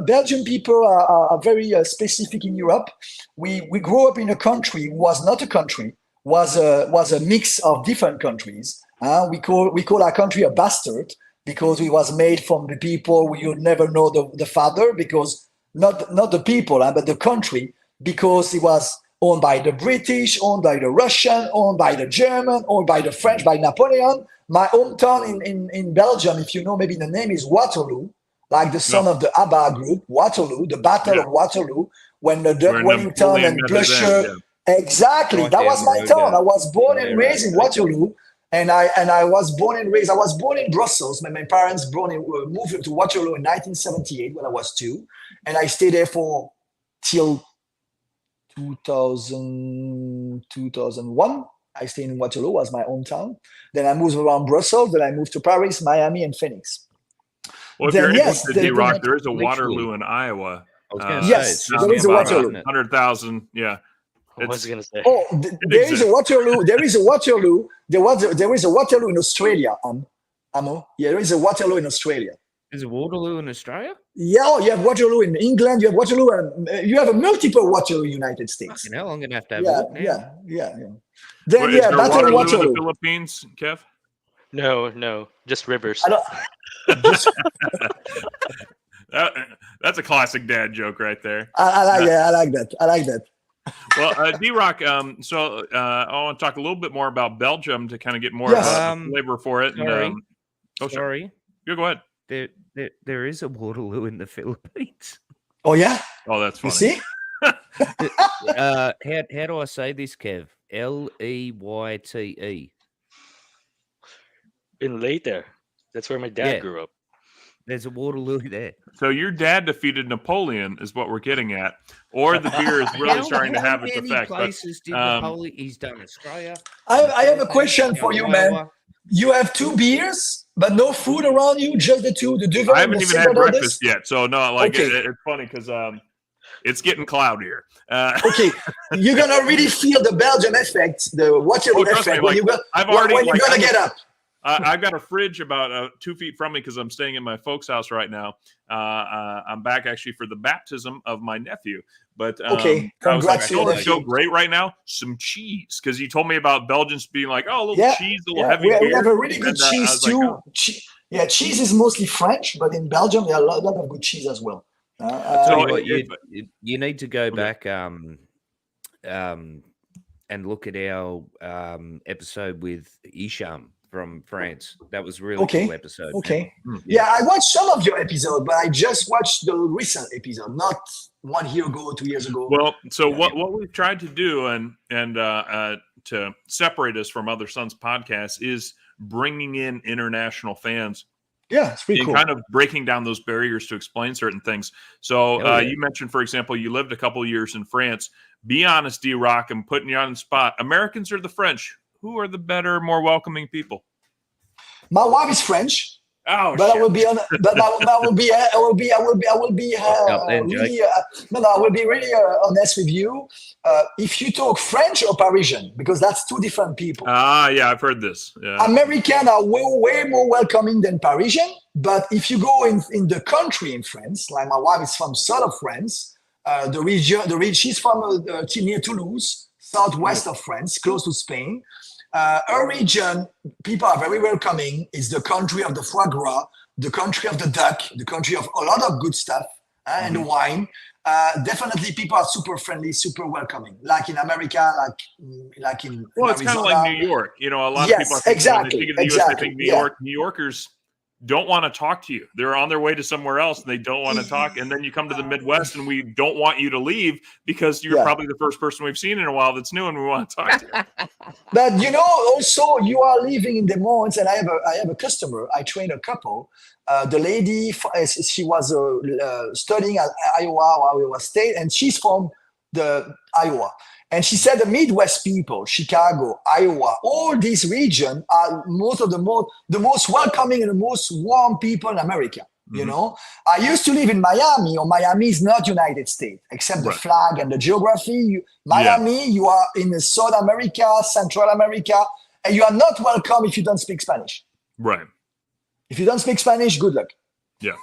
Belgian people are very specific in Europe. We grew up in a country was not a country, was a mix of different countries. We call our country a bastard, because we was made from the people we would never know the father, because not the people, but the country, because it was owned by the British, owned by the Russian, owned by the German, owned by the French, by Napoleon. My hometown in Belgium, if you know, maybe the name is Waterloo, like the son of the ABBA group, Waterloo, the Battle of Waterloo, when the Duke Where Wellington Napoleon and met his end, Blucher. Exactly, Right that down was the my road town. there. I was born and Yeah, raised in right. Waterloo, and I was born and raised. I was born in Brussels. My parents moved to Waterloo in 1978 when I was 2, and I stayed there for till 2001. I stayed in Waterloo, was my hometown. Then I moved around Brussels. Then I moved to Paris, Miami, and Phoenix. Well, if Then you're yes, interested, D-Rock, there is a literally. Waterloo in Iowa. I was going to say, yes, it's just there is a nearby, Waterloo. isn't it? 100,000. Yeah. I was gonna say. Oh, there is a exists. Waterloo. There is a Waterloo. There is a Waterloo in Australia. Amo. Yeah, there is a Waterloo in Australia. Is it Waterloo in Australia? Yeah, you have Waterloo in England. You have Waterloo, and you have a multiple Waterloo in the United States. Fucking hell, I'm going to have a Yeah, look now. yeah. Then Well, is there Battle Waterloo in the Waterloo. Philippines, Kev? No, just rivers. I don't. Just, That's a classic dad joke right there. I like that. I like that. Well, D-Rock, so I want to talk a little bit more about Belgium to kind of get more Yes. of a flavor for it. Sorry. And, Sorry. You go ahead. There is a Waterloo in the Philippines. Oh yeah, Oh, that's you funny. see? How do I say this, Kev? Leyte. In Leyte. That's where my dad Yeah. grew up. There's a Waterloo there. So your dad defeated Napoleon is what we're getting at. Or the beer is really starting to have its How many effect. But, places did Napoleon? He's done Australia. I have a question for you, man. Iowa. You have 2 beers, but no food around you. Just the 2, the Duvel. I haven't and the even had Silver breakfast yet. So, no, like Okay. it's funny because it's getting cloudier. Okay, you're gonna really feel the Belgian effect, the Waterloo trust me, effect when like, you're I've already, when you're like, gonna I'm- get up. I've got a fridge about 2 feet from me because I'm staying in my folks' house right now. I'm back actually for the baptism of my nephew. But Okay, I was like, congrats you know to what's you. so great right now? Some cheese. Because you told me about Belgians being like, oh, a little Yeah, cheese, a little yeah. heavy We beer. have a really good And, I cheese was like, too. oh. Yeah, cheese is mostly French, but in Belgium there are a lot of good cheese as well. Tell So you what, if- you need to go Okay. back and look at our episode with Isham from France. That was a really Okay, cool episode. man. Okay. Hmm. Yeah, I watched some of your episode, but I just watched the recent episode, not 1 year ago, 2 years ago. Well, so Yeah. what we've tried to do and to separate us from Other Sons podcasts is bringing in international fans Yeah, it's pretty and cool. kind of breaking down those barriers to explain certain things. So Hell yeah. you mentioned, for example, you lived a couple of years in France. Be honest, D-Rock, I'm putting you on the spot. Americans or the French? Who are the better, more welcoming people? My wife is French. Oh, But shit. I will be on. But I will be. I will be. Up there, Really. No, I will be really honest with you. If you talk French or Parisian, because that's 2 different people. Yeah, I've heard this. Yeah. American are way more welcoming than Parisian. But if you go in the country in France, like my wife is from south of France, the region, she's from near Toulouse, southwest of France, close to Spain. Her region, people are very welcoming. It's the country of the foie gras, the country of the duck, the country of a lot of good stuff, and the wine. Definitely, people are super friendly, super welcoming. Like in America, like in Well, it's kind of like New York. You know, a lot of Yes, people, I think, exactly, when they think of the U.S., they exactly, think yeah. New Yorkers don't want to talk to you. They're on their way to somewhere else and they don't want to talk. And then you come to the Midwest and we don't want you to leave because you're Yeah. probably the first person we've seen in a while that's new and we want to talk to you. But you know, also you are living in Des Moines, and I have a customer. I train a couple. The lady, she was studying at Iowa State, and she's from the Iowa. And she said the Midwest people, Chicago, Iowa, all these regions are the most welcoming and the most warm people in America. You know, I used to live in Miami, or Miami is not United States, except the Right. flag and the geography. Miami, you are in South America, Central America, and you are not welcome if you don't speak Spanish. Right. If you don't speak Spanish, good luck. Yeah.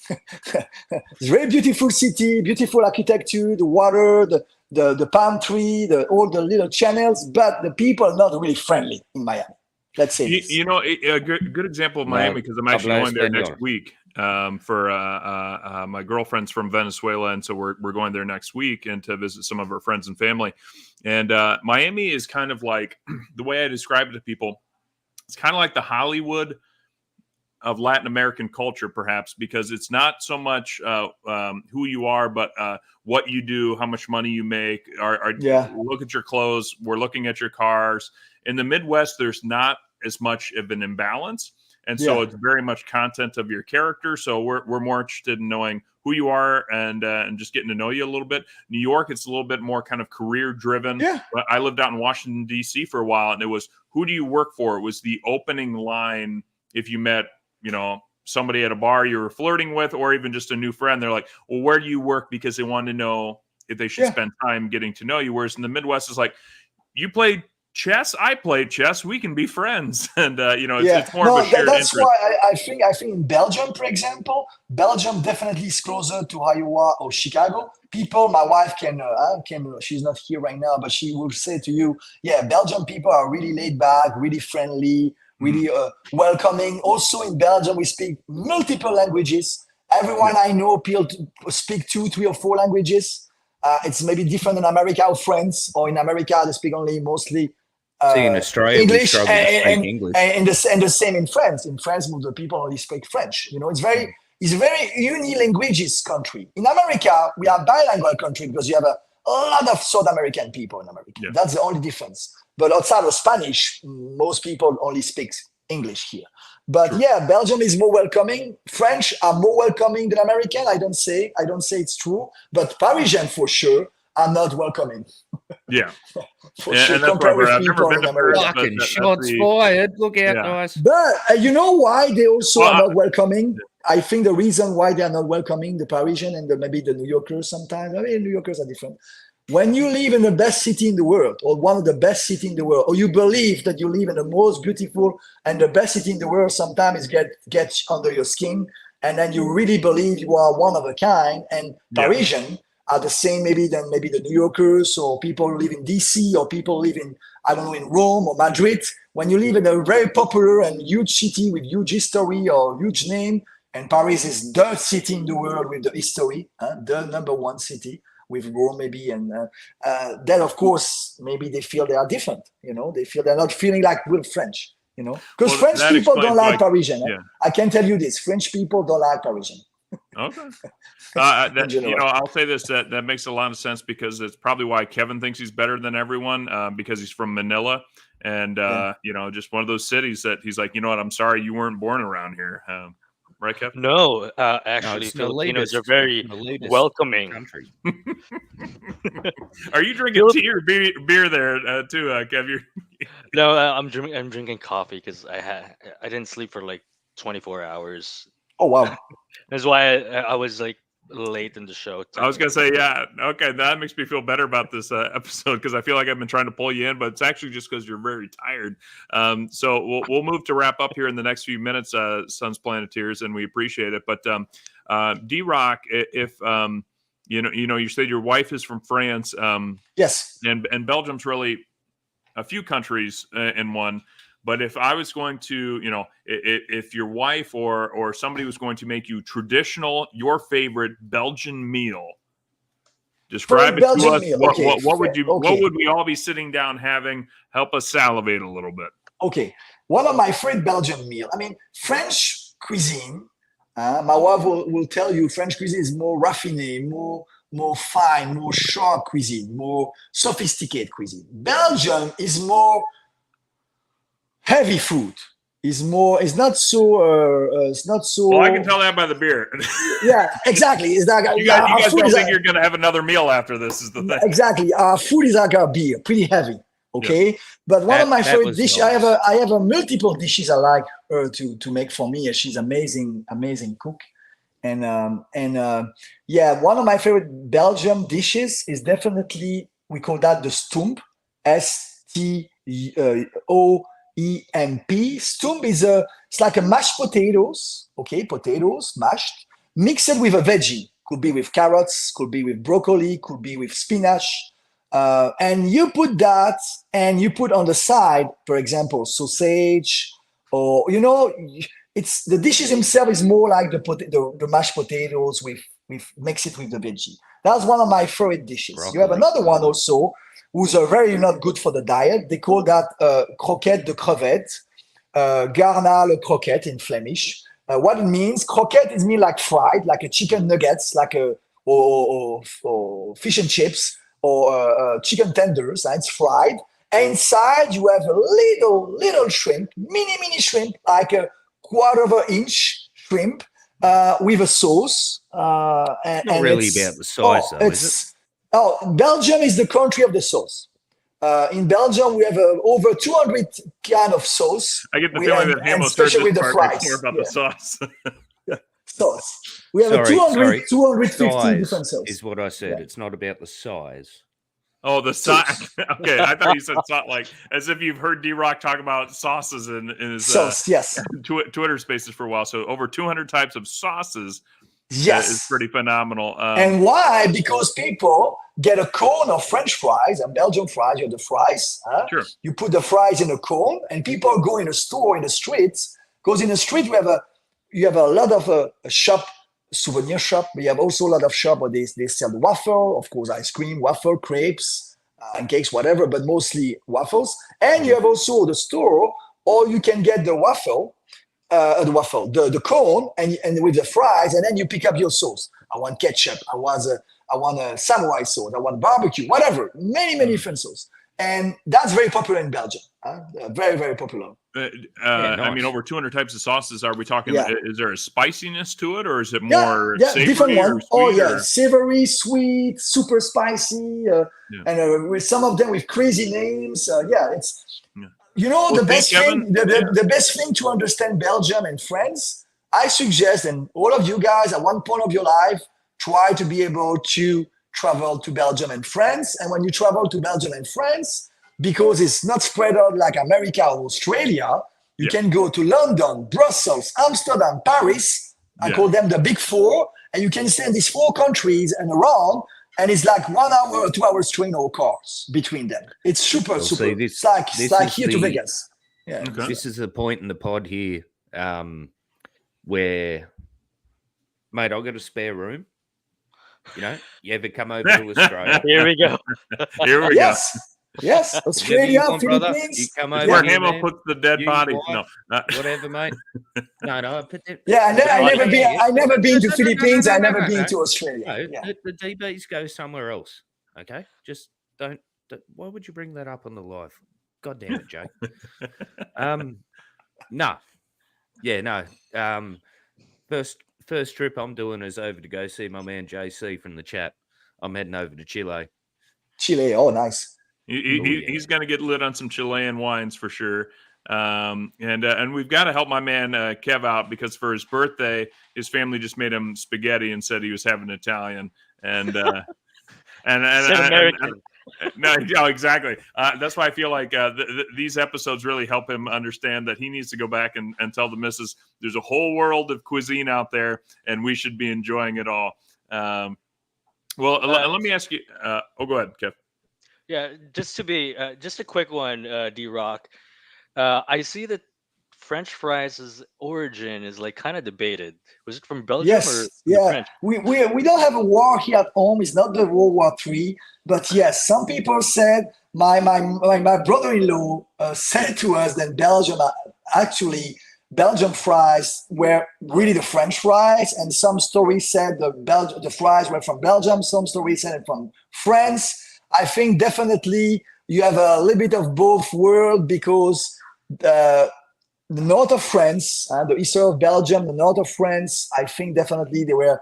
It's a very beautiful city, beautiful architecture, the water, the palm tree, all the little channels, but the people are not really friendly in Miami. Let's say this. You know, a good example of Miami, because I'm actually habla going there next español. week for my girlfriend's from Venezuela. And so we're going there next week and to visit some of her friends and family. And Miami is kind of like, the way I describe it to people, it's kind of like the Hollywood of Latin American culture, perhaps, because it's not so much who you are, but what you do, how much money you make. Look at your clothes. We're looking at your cars. In the Midwest, there's not as much of an imbalance, and so it's very much content of your character. So we're more interested in knowing who you are and just getting to know you a little bit. New York, it's a little bit more kind of career driven. Yeah. I lived out in Washington D.C. for a while, and it was who do you work for? It was the opening line if you met somebody at a bar you were flirting with, or even just a new friend. They're like, well, where do you work? Because they wanted to know if they should spend time getting to know you. Whereas in the Midwest, it's like, you played chess, I played chess, we can be friends. And, it's more of a shared that's interest. why I think in Belgium, for example, Belgium definitely is closer to Iowa or Chicago. People, my wife she's not here right now, but she will say to you, Belgian people are really laid back, really friendly, really welcoming. Also in Belgium, we speak multiple languages. Everyone I know speak 2, 3, or 4 languages. It's maybe different in America or France, or in America they speak only mostly in Australia, English, we struggle to speak English. And the same in France. In France, most of the people only speak French. It's very uni-languages country. In America, we are bilingual country because you have a lot of South American people in America. Yeah. That's the only difference. But outside of Spanish, most people only speak English here. But Belgium is more welcoming. French are more welcoming than American. I don't say it's true, but Parisian for sure are not welcoming. Yeah, for sure. Compared with people in America. Fucking shots fired! Look out, guys. But you know why they also are not welcoming? I think the reason why they are not welcoming the Parisian and maybe the New Yorkers sometimes. I mean, New Yorkers are different. When you live in the best city in the world, or one of the best cities in the world, or you believe that you live in the most beautiful and the best city in the world, sometimes it gets under your skin, and then you really believe you are one of a kind. And Parisian are the same maybe than maybe the New Yorkers, or people who live in DC, or people live in, I don't know, in Rome or Madrid. When you live in a very popular and huge city with huge history or huge name, and Paris is the city in the world with the history, the number one city, with Rome maybe, and then of course maybe they feel they are different. They feel they're not feeling like real French. Because French people don't like Parisian. I can tell you this: French people don't like Parisian. Okay. I'll say this: that makes a lot of sense, because it's probably why Kevin thinks he's better than everyone, because he's from Manila, and just one of those cities that he's like, what? I'm sorry you weren't born around here. Right, Kevin? No, actually, Filipinos are very welcoming. Country. Are you drinking tea or beer there too, Kev? No, I'm drinking coffee because I didn't sleep for like 24 hours. Oh wow! That's why I was like late in the show. I was gonna say, okay, that makes me feel better about this episode, because I feel like I've been trying to pull you in, but it's actually just because you're very tired. So we'll move to wrap up here in the next few minutes, Sons Planeteers, and we appreciate it. But D-Rock, if you said your wife is from France, yes, and Belgium's really a few countries in one. But if I was going to, if your wife or somebody was going to make you your favorite Belgian meal, describe it to us. What would we all be sitting down having? Help us salivate a little bit. Okay, one of my favorite Belgian meal. I mean, French cuisine. My wife will tell you French cuisine is more raffiné, more fine, more sharp cuisine, more sophisticated cuisine. Belgium is more heavy food. It's not so. Well, I can tell that by the beer. Yeah, exactly. It's like you guys don't think you're going to have another meal after this? Is the thing. Exactly. Our food is like our beer, pretty heavy. Okay, yeah. But one of my favorite dishes. Nice. I have a multiple dishes I like her to make for me. She's amazing cook. And one of my favorite Belgium dishes is definitely, we call that the stump, STOEMP. Stump it's like a mashed potatoes, potatoes mashed, mixed with a veggie. Could be with carrots, could be with broccoli, could be with spinach. And you put that, and you put on the side, for example, sausage, or it's the dishes themselves is more like the mashed potatoes with mix it with the veggie. That's one of my favorite dishes. Broccoli. You have another one also who's very not good for the diet. They call that croquette de crevette. garnal croquette in Flemish. What it means, croquette is mean like fried, like a chicken nuggets, like a or fish and chips or chicken tenders. It's fried. And inside you have a little shrimp, mini shrimp, like a quarter of an inch shrimp with a sauce. Not really about the size, though, is it? Belgium is the country of the sauce. In Belgium, we have over 200 kind of sauce. I get the feeling that Hamo started especially this with the part fries. more about the sauce. Sauce. We have 250 different sauce. Is what I said. It's not about the size. Oh, the size. Okay, I thought you said sauce, like as if you've heard D-Rock talk about sauces in his sauce. Yes. Twitter Spaces for a while. So over 200 types of sauces. Yes, is pretty phenomenal. And why? Because people get a cone of French fries and Belgian fries. You have the fries. Sure. You put the fries in a cone, and people go in a store in the streets. Because in the street you have a lot of a shop, souvenir shop. But you have also a lot of shop where they sell the waffle, of course, ice cream, waffle, crepes, and cakes, whatever, but mostly waffles. And you have also the store, or you can get the waffle. The cone, and with the fries, and then you pick up your sauce. I want ketchup. I want a samurai sauce. I want barbecue. Whatever. Many different sauce, and that's very popular in Belgium. Very, very popular. Nice. I mean, over 200 types of sauces. Are we talking? Yeah. Is there a spiciness to it, or is it more savory different one? Or sweet, savory, sweet, super spicy, and with some of them with crazy names. It's. You know, the best thing to understand Belgium and France, I suggest, and all of you guys at one point of your life, try to be able to travel to Belgium and France. And when you travel to Belgium and France, because it's not spread out like America or Australia, you can go to London, Brussels, Amsterdam, Paris. I call them the big four. And you can stay in these 4 countries and around. And it's like 1 hour or 2 hours train or cars between them. It's super. It's like here to Vegas. Yeah. Okay. This is the point in the pod here where, mate, I've got a spare room. You know, you ever come over to Australia? Here we go. Yes, Australia, Philippines. You come over where Hamo puts the dead bodies. No, whatever, mate. No. I never been to Philippines. I never been to Australia. No, the DBs go somewhere else. Okay, just don't. Why would you bring that up on the live? God damn it, Jake. First trip I'm doing is over to go see my man JC from the chat. I'm heading over to Chile. Oh, nice. He's going to get lit on some Chilean wines for sure. And we've got to help my man Kev out because for his birthday, his family just made him spaghetti and said he was having Italian. And American. No, exactly. That's why I feel like these episodes really help him understand that he needs to go back and tell the missus there's a whole world of cuisine out there, and we should be enjoying it all. Let me ask you. Go ahead, Kev. Yeah, just a quick one, D-Rock. I see that French fries' origin is like kind of debated. Was it from Belgium or French? We don't have a war here at home. It's not the World War III, but yes, some people said my brother-in-law said to us that Belgian fries were really the French fries, and some stories said the fries were from Belgium. Some stories said it from France. I think definitely you have a little bit of both worlds because the north of France, the east of Belgium, the north of France, I think definitely they were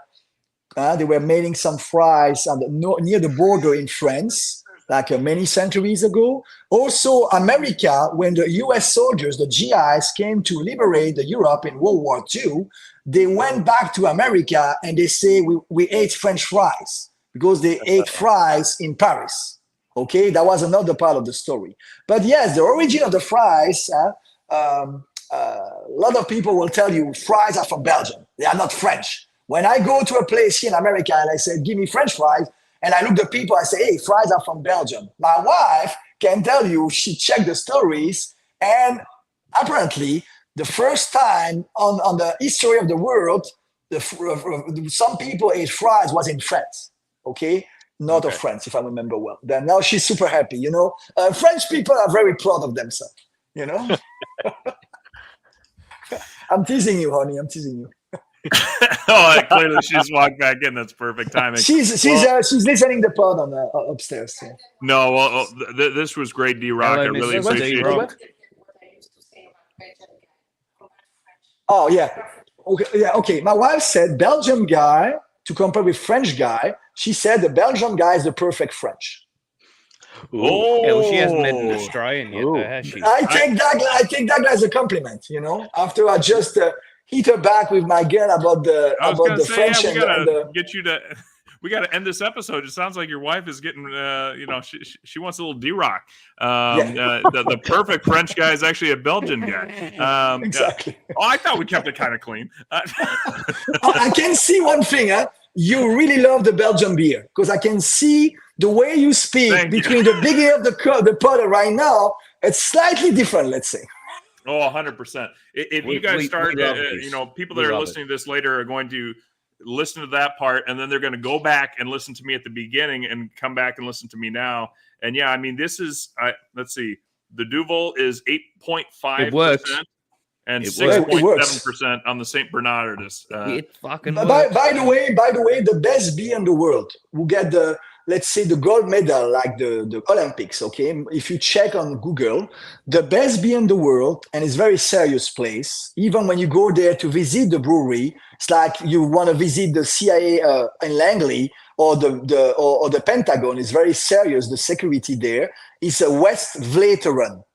making some fries near the border in France, like many centuries ago. Also, America, when the U.S. soldiers, the GIs, came to liberate the Europe in World War II, they went back to America and they say we ate French fries. Because they ate fries in Paris. Okay, that was another part of the story. But yes, the origin of the fries, a lot of people will tell you fries are from Belgium. They are not French. When I go to a place here in America and I say, give me French fries, and I look at people, I say, hey, fries are from Belgium. My wife can tell you, she checked the stories, and apparently the first time on the history of the world, some people ate fries was in France. Okay, north of France, if I remember well. Then now she's super happy. French people are very proud of themselves. I'm teasing you, honey. I'm teasing you. Clearly she just walked back in. That's perfect timing. She's listening the pod on upstairs. So. No, well, this was great, D-Rock. I Hello, really Mrs. appreciate it. D-Rock. Oh yeah. Okay, yeah, okay. My wife said Belgian guy to compare with French guy. She said the Belgian guy is the perfect French. Oh, Yeah, well, she hasn't met an Australian yet, though, has she? I take that as a compliment. You know, after I just hit her back with my girl about the French we gotta and the, get you to. We got to end this episode. It sounds like your wife is getting, she wants a little D-Rock. The perfect French guy is actually a Belgian guy. Exactly. I thought we kept it kind of clean. I can see one thing. You really love the Belgian beer because I can see the way you speak between the beginning of the pod right now. It's slightly different, let's say. Oh, 100%. If you guys start, people that are listening to this later are going to listen to that part, and then they're going to go back and listen to me at the beginning and come back and listen to me now. And yeah, I mean, this is, let's see, the Duvel is 8.5% and 6.7% on the St. Bernardus. It fucking by the way, the best beer in the world who get the, let's say, the gold medal, like the Olympics, okay? If you check on Google, the best beer in the world, and it's a very serious place, even when you go there to visit the brewery, it's like you want to visit the CIA in Langley or the Pentagon. It's very serious, the security there. It's a West Vleteren.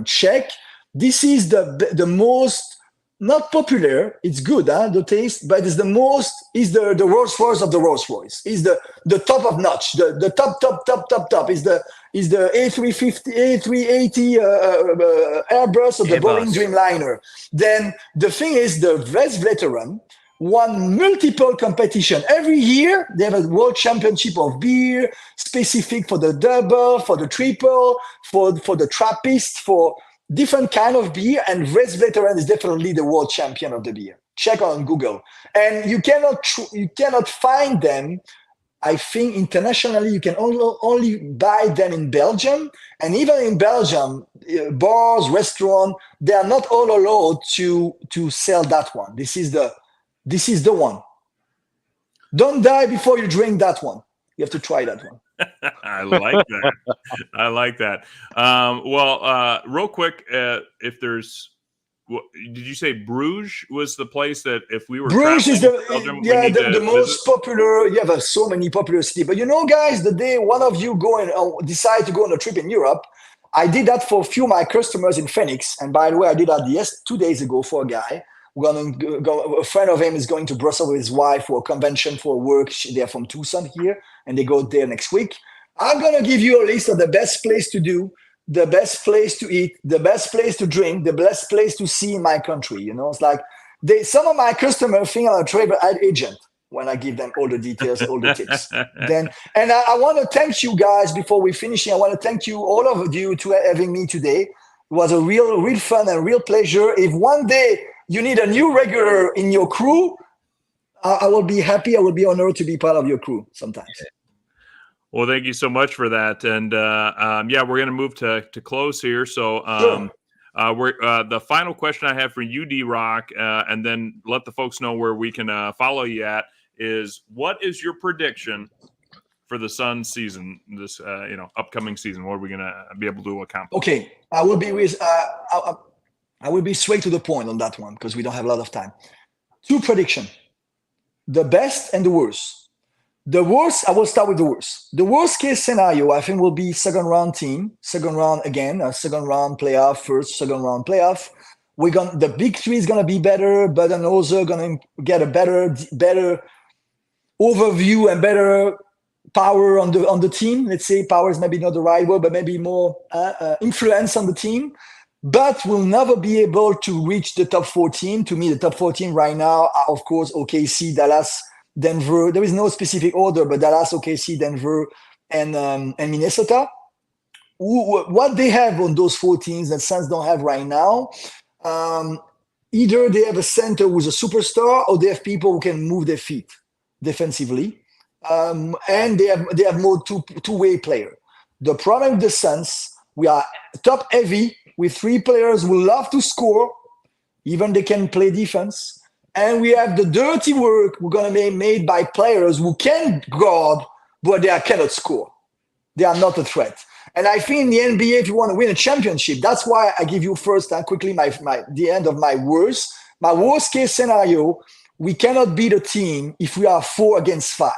Check. This is the most, not popular, it's good, the taste, but it's the most, is the Rolls Royce of the Rolls Royce. Is the top of notch, the top is the A350, A380 Airbus of the Boeing Dreamliner. Then the thing is, the West Veteran won multiple competition. Every year, they have a world championship of beer, specific for the double, for the triple, for the Trappist, for different kind of beer, and West Veteran is definitely the world champion of the beer. Check on Google. And you cannot find them. I think internationally you can only buy them in Belgium, and even in Belgium, bars, restaurants, they are not all allowed to sell that one. This is the one. Don't die before you drink that one. You have to try that one. I like that. I like that. Real quick, if there's, did you say Bruges was the place that if we were Bruges is the Belgium, the most popular. You have so many popular cities, but guys, the day one of you go and decide to go on a trip in Europe, I did that for a few of my customers in Phoenix, and by the way, I did that 2 days ago for a guy. A friend of him is going to Brussels with his wife for a convention for work. They're from Tucson here, and they go there next week. I'm going to give you a list of the best place to do, the best place to eat, the best place to drink, the best place to see in my country. It's like some of my customers think I'm a travel agent when I give them all the details, all the tips. And I want to thank you guys before we finish. I want to thank you, all of you, to having me today. It was a real fun and real pleasure. If one day you need a new regular in your crew, I will be happy. I will be honored to be part of your crew sometimes. Well, thank you so much for that. And we're going to move to close here. So we're the final question I have for you, D-Rock, and then let the folks know where we can follow you at, is what is your prediction for the Suns season, this upcoming season? What are we going to be able to accomplish? Okay, I will be straight to the point on that one because we don't have a lot of time. 2 predictions: the best and the worst. The worst, I will start with the worst. The worst case scenario, I think, will be second round team, second round again, second round playoff, second round playoff. The big 3 is gonna be better, but then also gonna get a better overview and better power on the team. Let's say power is maybe not the right word, but maybe more influence on the team. But we'll never be able to reach the top 14. To me, the top 14 right now are, of course, OKC, Dallas, Denver. There is no specific order, but Dallas, OKC, Denver, and Minnesota. What they have on those 14s that Suns don't have right now, either they have a center who's a superstar, or they have people who can move their feet defensively, and they have more two-way player. The problem with the Suns, we are top heavy with 3 players who love to score, Even they can play defense. And we have the dirty work we're going to be made by players who can guard, but they cannot score. They are not a threat. And I think in the NBA, if you want to win a championship, that's why I give you first quickly the end of my worst. My worst case scenario, we cannot beat a team if we are 4 against 5.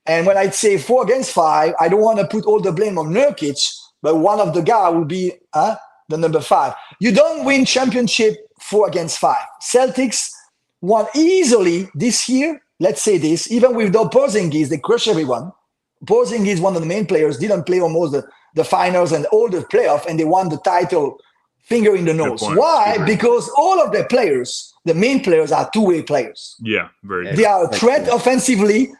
And when I say 4 against 5, I don't want to put all the blame on Nurkic, but one of the guys will be the number 5. You don't win championship 4 against 5. Celtics won easily this year. Let's say this, even with the Porzingis, they crush everyone. Porzingis, one of the main players, didn't play almost the finals and all the playoff, and they won the title finger in the nose. Why? Because all of their players, the main players, are two-way players. Yeah, very good. They are a threat offensively.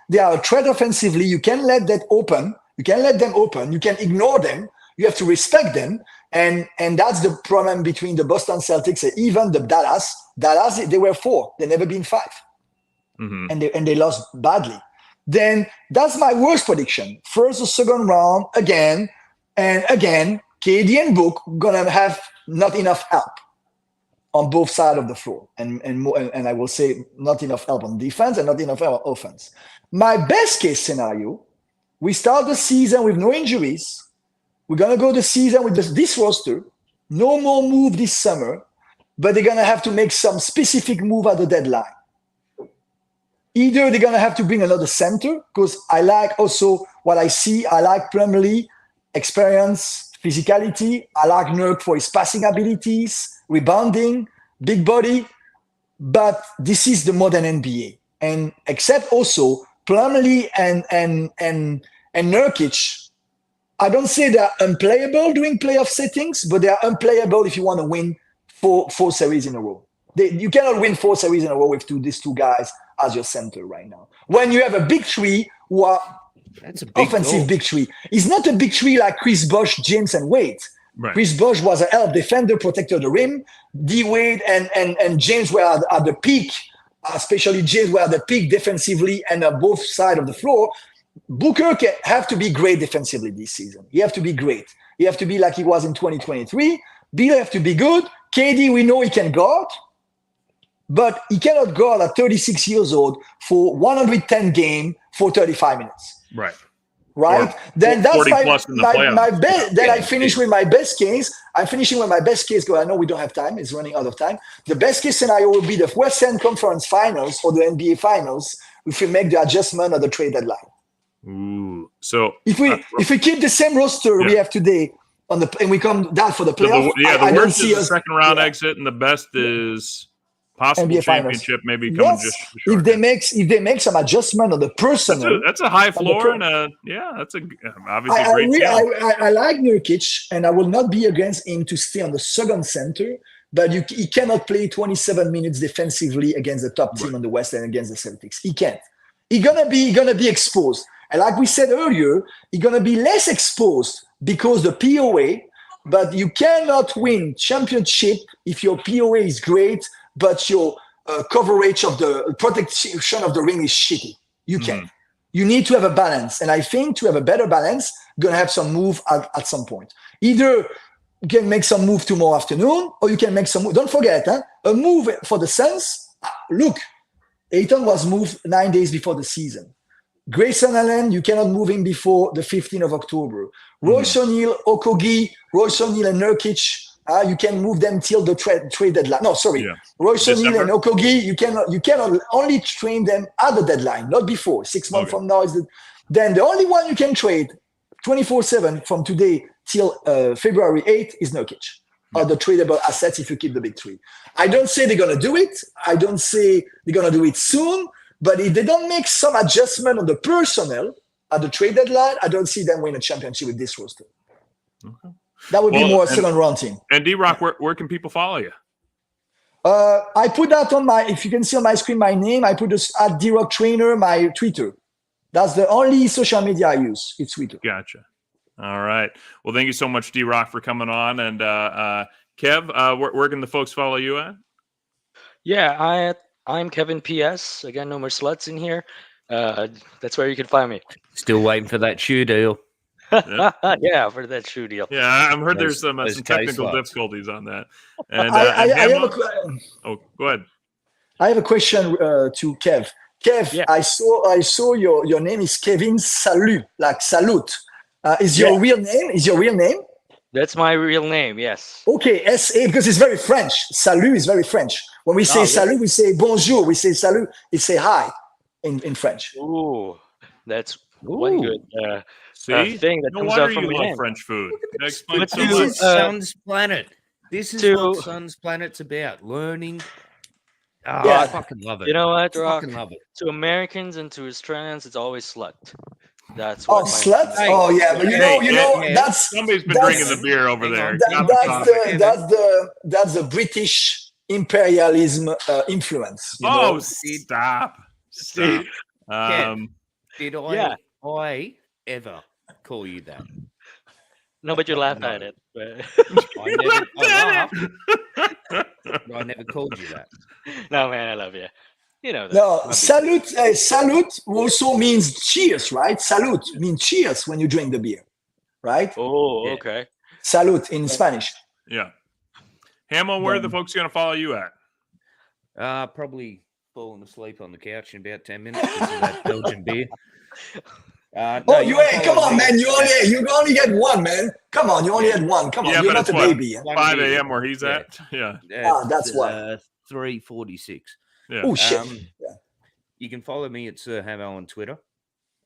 You can let that open. You can let them open. You can ignore them. You have to respect them. And that's the problem between the Boston Celtics and even the Dallas. Dallas, they were 4. They never been 5. Mm-hmm. And they lost badly. Then that's my worst prediction. First or second round, again and again, KD and Book gonna have not enough help on both sides of the floor, and I will say not enough help on defense and not enough help on offense. My best case scenario, we start the season with no injuries. We're gonna go the season with this roster, no more move this summer, but they're gonna have to make some specific move at the deadline. Either they're going to have to bring another center, because I like also what I see. I like Premier League experience, physicality. I like Nurk for his passing abilities, rebounding, big body. But this is the modern NBA. And except also Plumlee and Nurkic, I don't say they're unplayable during playoff settings, but they are unplayable if you want to win four series in a row. You cannot win 4 series in a row with these two guys as your center right now. When you have a big three who are offensive big three. It's not a big three like Chris Bosh, James, and Wade. Right. Chris Bosh was a help defender, protected the rim. D. Wade and James were at the peak, especially James were at the peak defensively and on both sides of the floor. Booker have to be great defensively this season. He have to be great. He have to be like he was in 2023. Bill have to be good. KD, we know he can guard. But he cannot guard at 36 years old for 110 game for 35 minutes. Right. Right? Then that's my best. Then I finish with my best case. I'm finishing with my best case because I know we don't have time. It's running out of time. The best case scenario will be the Western Conference Finals or the NBA Finals if we make the adjustment at the trade deadline. Ooh. So if we keep the same roster we have today and we come down for the playoff, the worst is the second round exit, and the best is possible NBA championship, finals. maybe coming just short. If they make some adjustment on the personnel, that's a high floor and that's obviously a great team. I like Nurkic, and I will not be against him to stay on the second center, but he cannot play 27 minutes defensively against the top team on the West and against the Celtics. He can't. He's gonna be exposed, and like we said earlier, he's gonna be less exposed because the POA. But you cannot win championship if your POA is great, but your coverage of the protection of the ring is shitty. You can't. You need to have a balance. And I think to have a better balance, you're going to have some move at some point. Either you can make some move tomorrow afternoon, or you can make some move. Don't forget, a move for the Suns. Look, Ayton was moved 9 days before the season. Grayson Allen, you cannot move him before the 15th of October. Royce O'Neal, Okogie, Royce O'Neal, and Nurkic, you can move them till the trade deadline. No, sorry. Yeah. Royce O'Neal and Okogie, you cannot only train them at the deadline, not before. 6 months from now then the only one you can trade 24/7 from today till February 8th is Nurkic. Or the tradable assets if you keep the big three. I don't say they're going to do it. I don't say they're going to do it soon. But if they don't make some adjustment on the personnel at the trade deadline, I don't see them win a championship with this roster. Okay. That would be more a second round team. And D-Rock, where can people follow you? I put that on if you can see on my screen, my name, I put this at D-Rock Trainer, my Twitter. That's the only social media I use. It's Twitter. Gotcha. All right. Well, thank you so much, D-Rock, for coming on. And Kev, where can the folks follow you at? Yeah, I'm Kevin PS. Again, no more sluts in here. That's where you can find me. Still waiting for that shoe deal. Yeah, for that shoe deal. Yeah, I've heard there's some those technical case lots. difficulties on that. And, I have Hamo? a Oh, go ahead. I have a question to Kev. Kev, Yeah. I saw your name is Kevin Salut, like salute. Is Yeah. your real name? Is your real name? That's my real name. Yes. Okay, SA, because it's very French. Salut is very French. When we say Oh, salut, we say bonjour. We say salut, we say hi in French. Ooh, that's one Ooh. good See? thing that No comes wonder out from you my love name. French food. That But explains so to, This much. is Sun's Planet. This is to- what Sun's Planet's about. Learning. Oh, Yeah. I fucking love it. You know what, Rock? Fucking love it. To Americans and to Australians, it's always slut. That's Oh, what. slut? Hey, Oh, yeah, but yeah, that's somebody's been that's- drinking the beer over hang there. on. Not the topic. that's the British imperialism influence. You Oh, know? stop. Stop. Did Yeah. I ever call you that? No, but you laughed No. at it. But I laughed, but I never called you that. no, man, I love you. You know that. No, salute. Salute also means cheers, right? Salute means cheers when you drink the beer, right? Oh, Yeah. okay. Salute in Spanish. Yeah. Hamo, where are the folks going to follow you at? Probably falling asleep on the couch in about 10 minutes because of that Belgian beer. Oh, No, you can ain't. follow Come on, me man. You at- only get one, man. Come on, you only had one. Come on, Yeah, you're but not it's a what? baby. 5 a.m. where he's Yeah. at? Yeah. That's why. 3:46. Yeah. Oh shit. You can follow me at Sir Hamo on Twitter.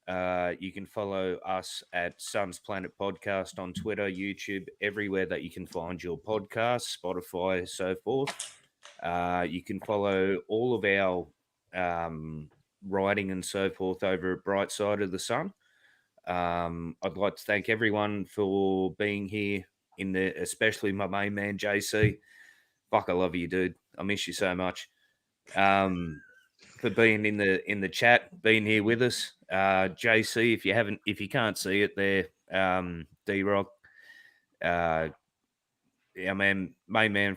You can follow us at Sun's Planet Podcast on Twitter, YouTube, everywhere that you can find your podcast, Spotify, so forth. You can follow all of our writing and so forth over at Bright Side of the Sun. I'd like to thank everyone for being here, especially my main man JC. Fuck, I love you, dude. I miss you so much. For being in the chat, being here with us. JC, if you can't see it there, D-Rock, our man, main man,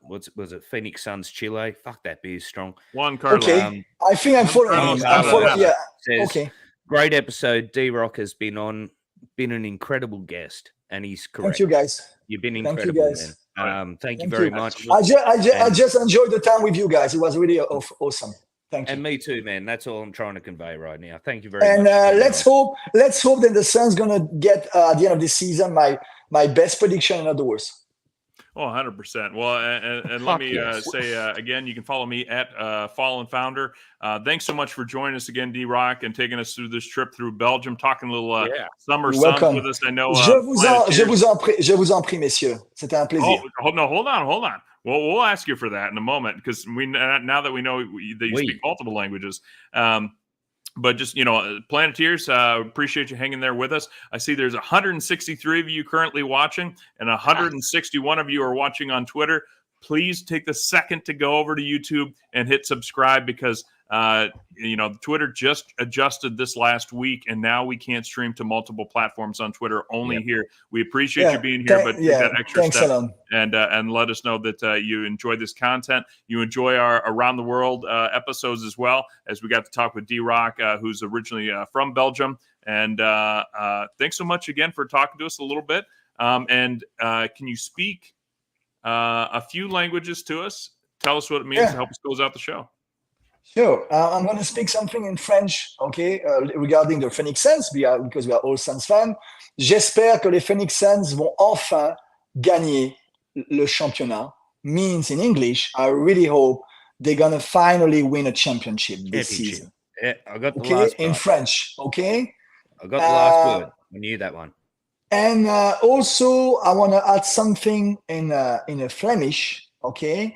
was it Phoenix Suns Chile? Fuck, that beer's strong. Juan Carlos. Okay. I think I'm following. Carlos I'm following. Yeah. Says, Okay. great episode. D-Rock has been an incredible guest, and he's correct. Thank you, guys. You've been Thank you, incredible, guys. man. Thank you Thank very you. much. I just enjoyed the time with you guys. It was really awesome. Thank you. And me too, man. That's all I'm trying to convey right now. Thank you very And much. let's hope that the Suns gonna get at the end of this season my best prediction, in other words. Oh, 100%. Well, and let Fuck me yes. say again, you can follow me at Fallen Founder. Thanks so much for joining us again, D-Rock, and taking us through this trip through Belgium, talking a little summer You're suns welcome. with us. I know. Je vous en prie, messieurs. C'était un plaisir. Oh, no, hold on. Well, we'll ask you for that in a moment because now that we know that you speak multiple languages. But just, Planeteers, appreciate you hanging there with us. I see there's 163 of you currently watching, and 161 of you are watching on Twitter. Please take the second to go over to YouTube and hit subscribe because, Twitter just adjusted this last week, and now we can't stream to multiple platforms on Twitter, only here. We appreciate you being here, but that extra thanks, step. Alan. And let us know that you enjoy this content. You enjoy our Around the World episodes as well, as we got to talk with D-Rock, who's originally from Belgium. And thanks so much again for talking to us a little bit. Can you speak a few languages to us? Tell us what it means to help us close out the show. Sure. I'm going to speak something in French, okay, regarding the Phoenix Suns, because we are all Suns fans. J'espère que les Phoenix Suns vont enfin gagner le championnat. Means in English, I really hope they're going to finally win a championship this season. Yeah, I got the Okay, last in part. French, okay? I got the last word. I knew that one. And also, I want to add something in a Flemish, okay?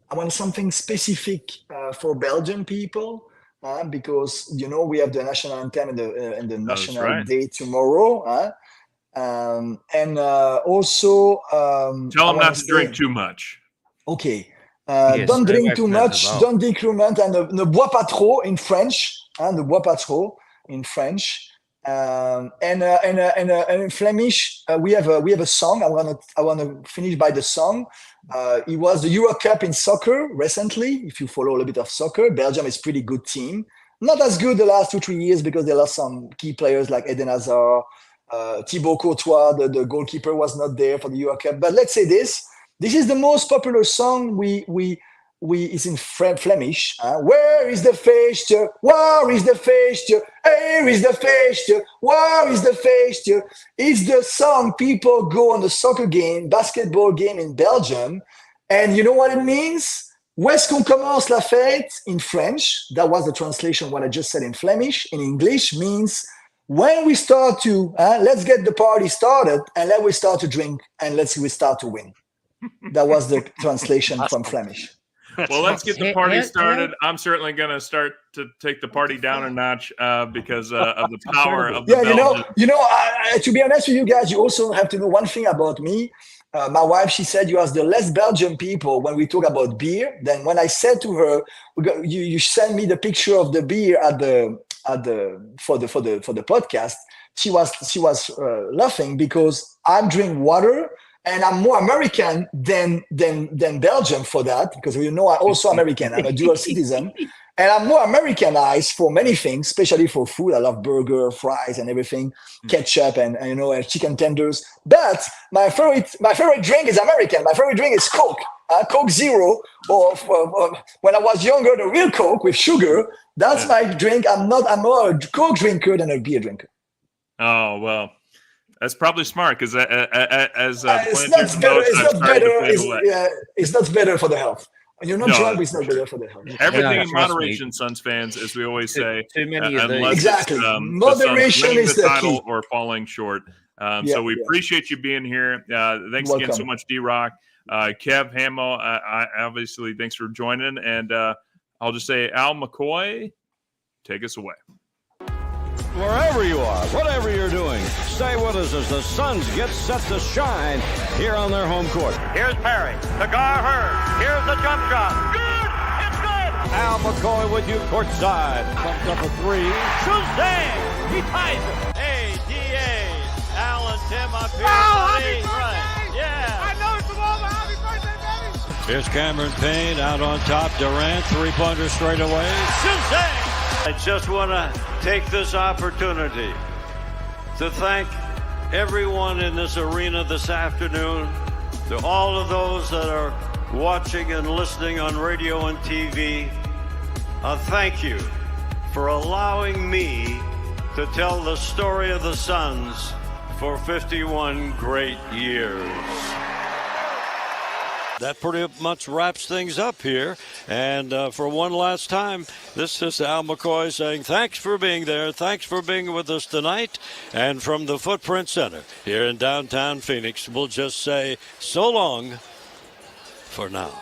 I want something specific for Belgian people because, we have the national anthem and the national day tomorrow. Also... Tell them not to drink too much. Okay. Yes, don't drink too from that much, as well. don't décrument, and ne bois pas trop in French. Ne bois pas trop in French. And in Flemish, we have a song. I want to finish by the song. It was the Euro Cup in soccer recently. If you follow a little bit of soccer, Belgium is a pretty good team. Not as good the last 2-3 years because they lost some key players like Eden Hazard, Thibaut Courtois, the goalkeeper was not there for the Euro Cup. But let's say this is the most popular song is in Flemish. Where is the feestje? Where is the feestje? Here is the feestje. Where is the feestje? It's the song people go on the soccer game, basketball game in Belgium. And you know what it means? Où est-ce qu'on commence la fête in French? That was the translation, what I just said in Flemish. In English means when we start to, let's get the party started and then we start to drink and we start to win. That was the translation from Flemish. Well, let's get the party started. I'm certainly going to start to take the party down a notch because of the power of the Belgians. To be honest with you guys, you also have to know one thing about me. My wife, she said you ask the less Belgian people when we talk about beer. Then when I said to her, you send me the picture of the beer for the podcast, she was laughing because I'm drinking water. And I'm more American than Belgium for that, because I'm also American. I'm a dual citizen. And I'm more Americanized for many things, especially for food. I love burger, fries, and everything, ketchup, and chicken tenders. But my favorite drink is American. My favorite drink is Coke, Coke Zero, or when I was younger, the real Coke with sugar. That's my drink. I'm more a Coke drinker than a beer drinker. Oh well. That's probably smart because it's not better. It's not better for the health. When you're not drunk, it's not better for the health. Everything in moderation, Suns fans, as we always say. Too many of these. Exactly. Moderation is the title key. Or falling short. So we appreciate you being here. Thanks again so much, D-Rock. Kev, Hamo, obviously, thanks for joining. And I'll just say, Al McCoy, take us away. Wherever you are, whatever you're doing, stay with us as the Suns get set to shine here on their home court. Here's Perry. Cigar Hurd. Here's the jump shot. Good! It's good! Al McCoy with you courtside. Comes up a three. Shazam! He ties it. ADA. Al and Tim up here. Happy birthday! Right. Yeah. I know it's the ball, but happy birthday, baby! Here's Cameron Payne out on top. Durant, three-pointer straight away. Shazam! I just want to take this opportunity to thank everyone in this arena this afternoon, to all of those that are watching and listening on radio and TV. Thank you for allowing me to tell the story of the Suns for 51 great years. That pretty much wraps things up here. And for one last time, this is Al McCoy saying thanks for being there. Thanks for being with us tonight. And from the Footprint Center here in downtown Phoenix, we'll just say so long for now.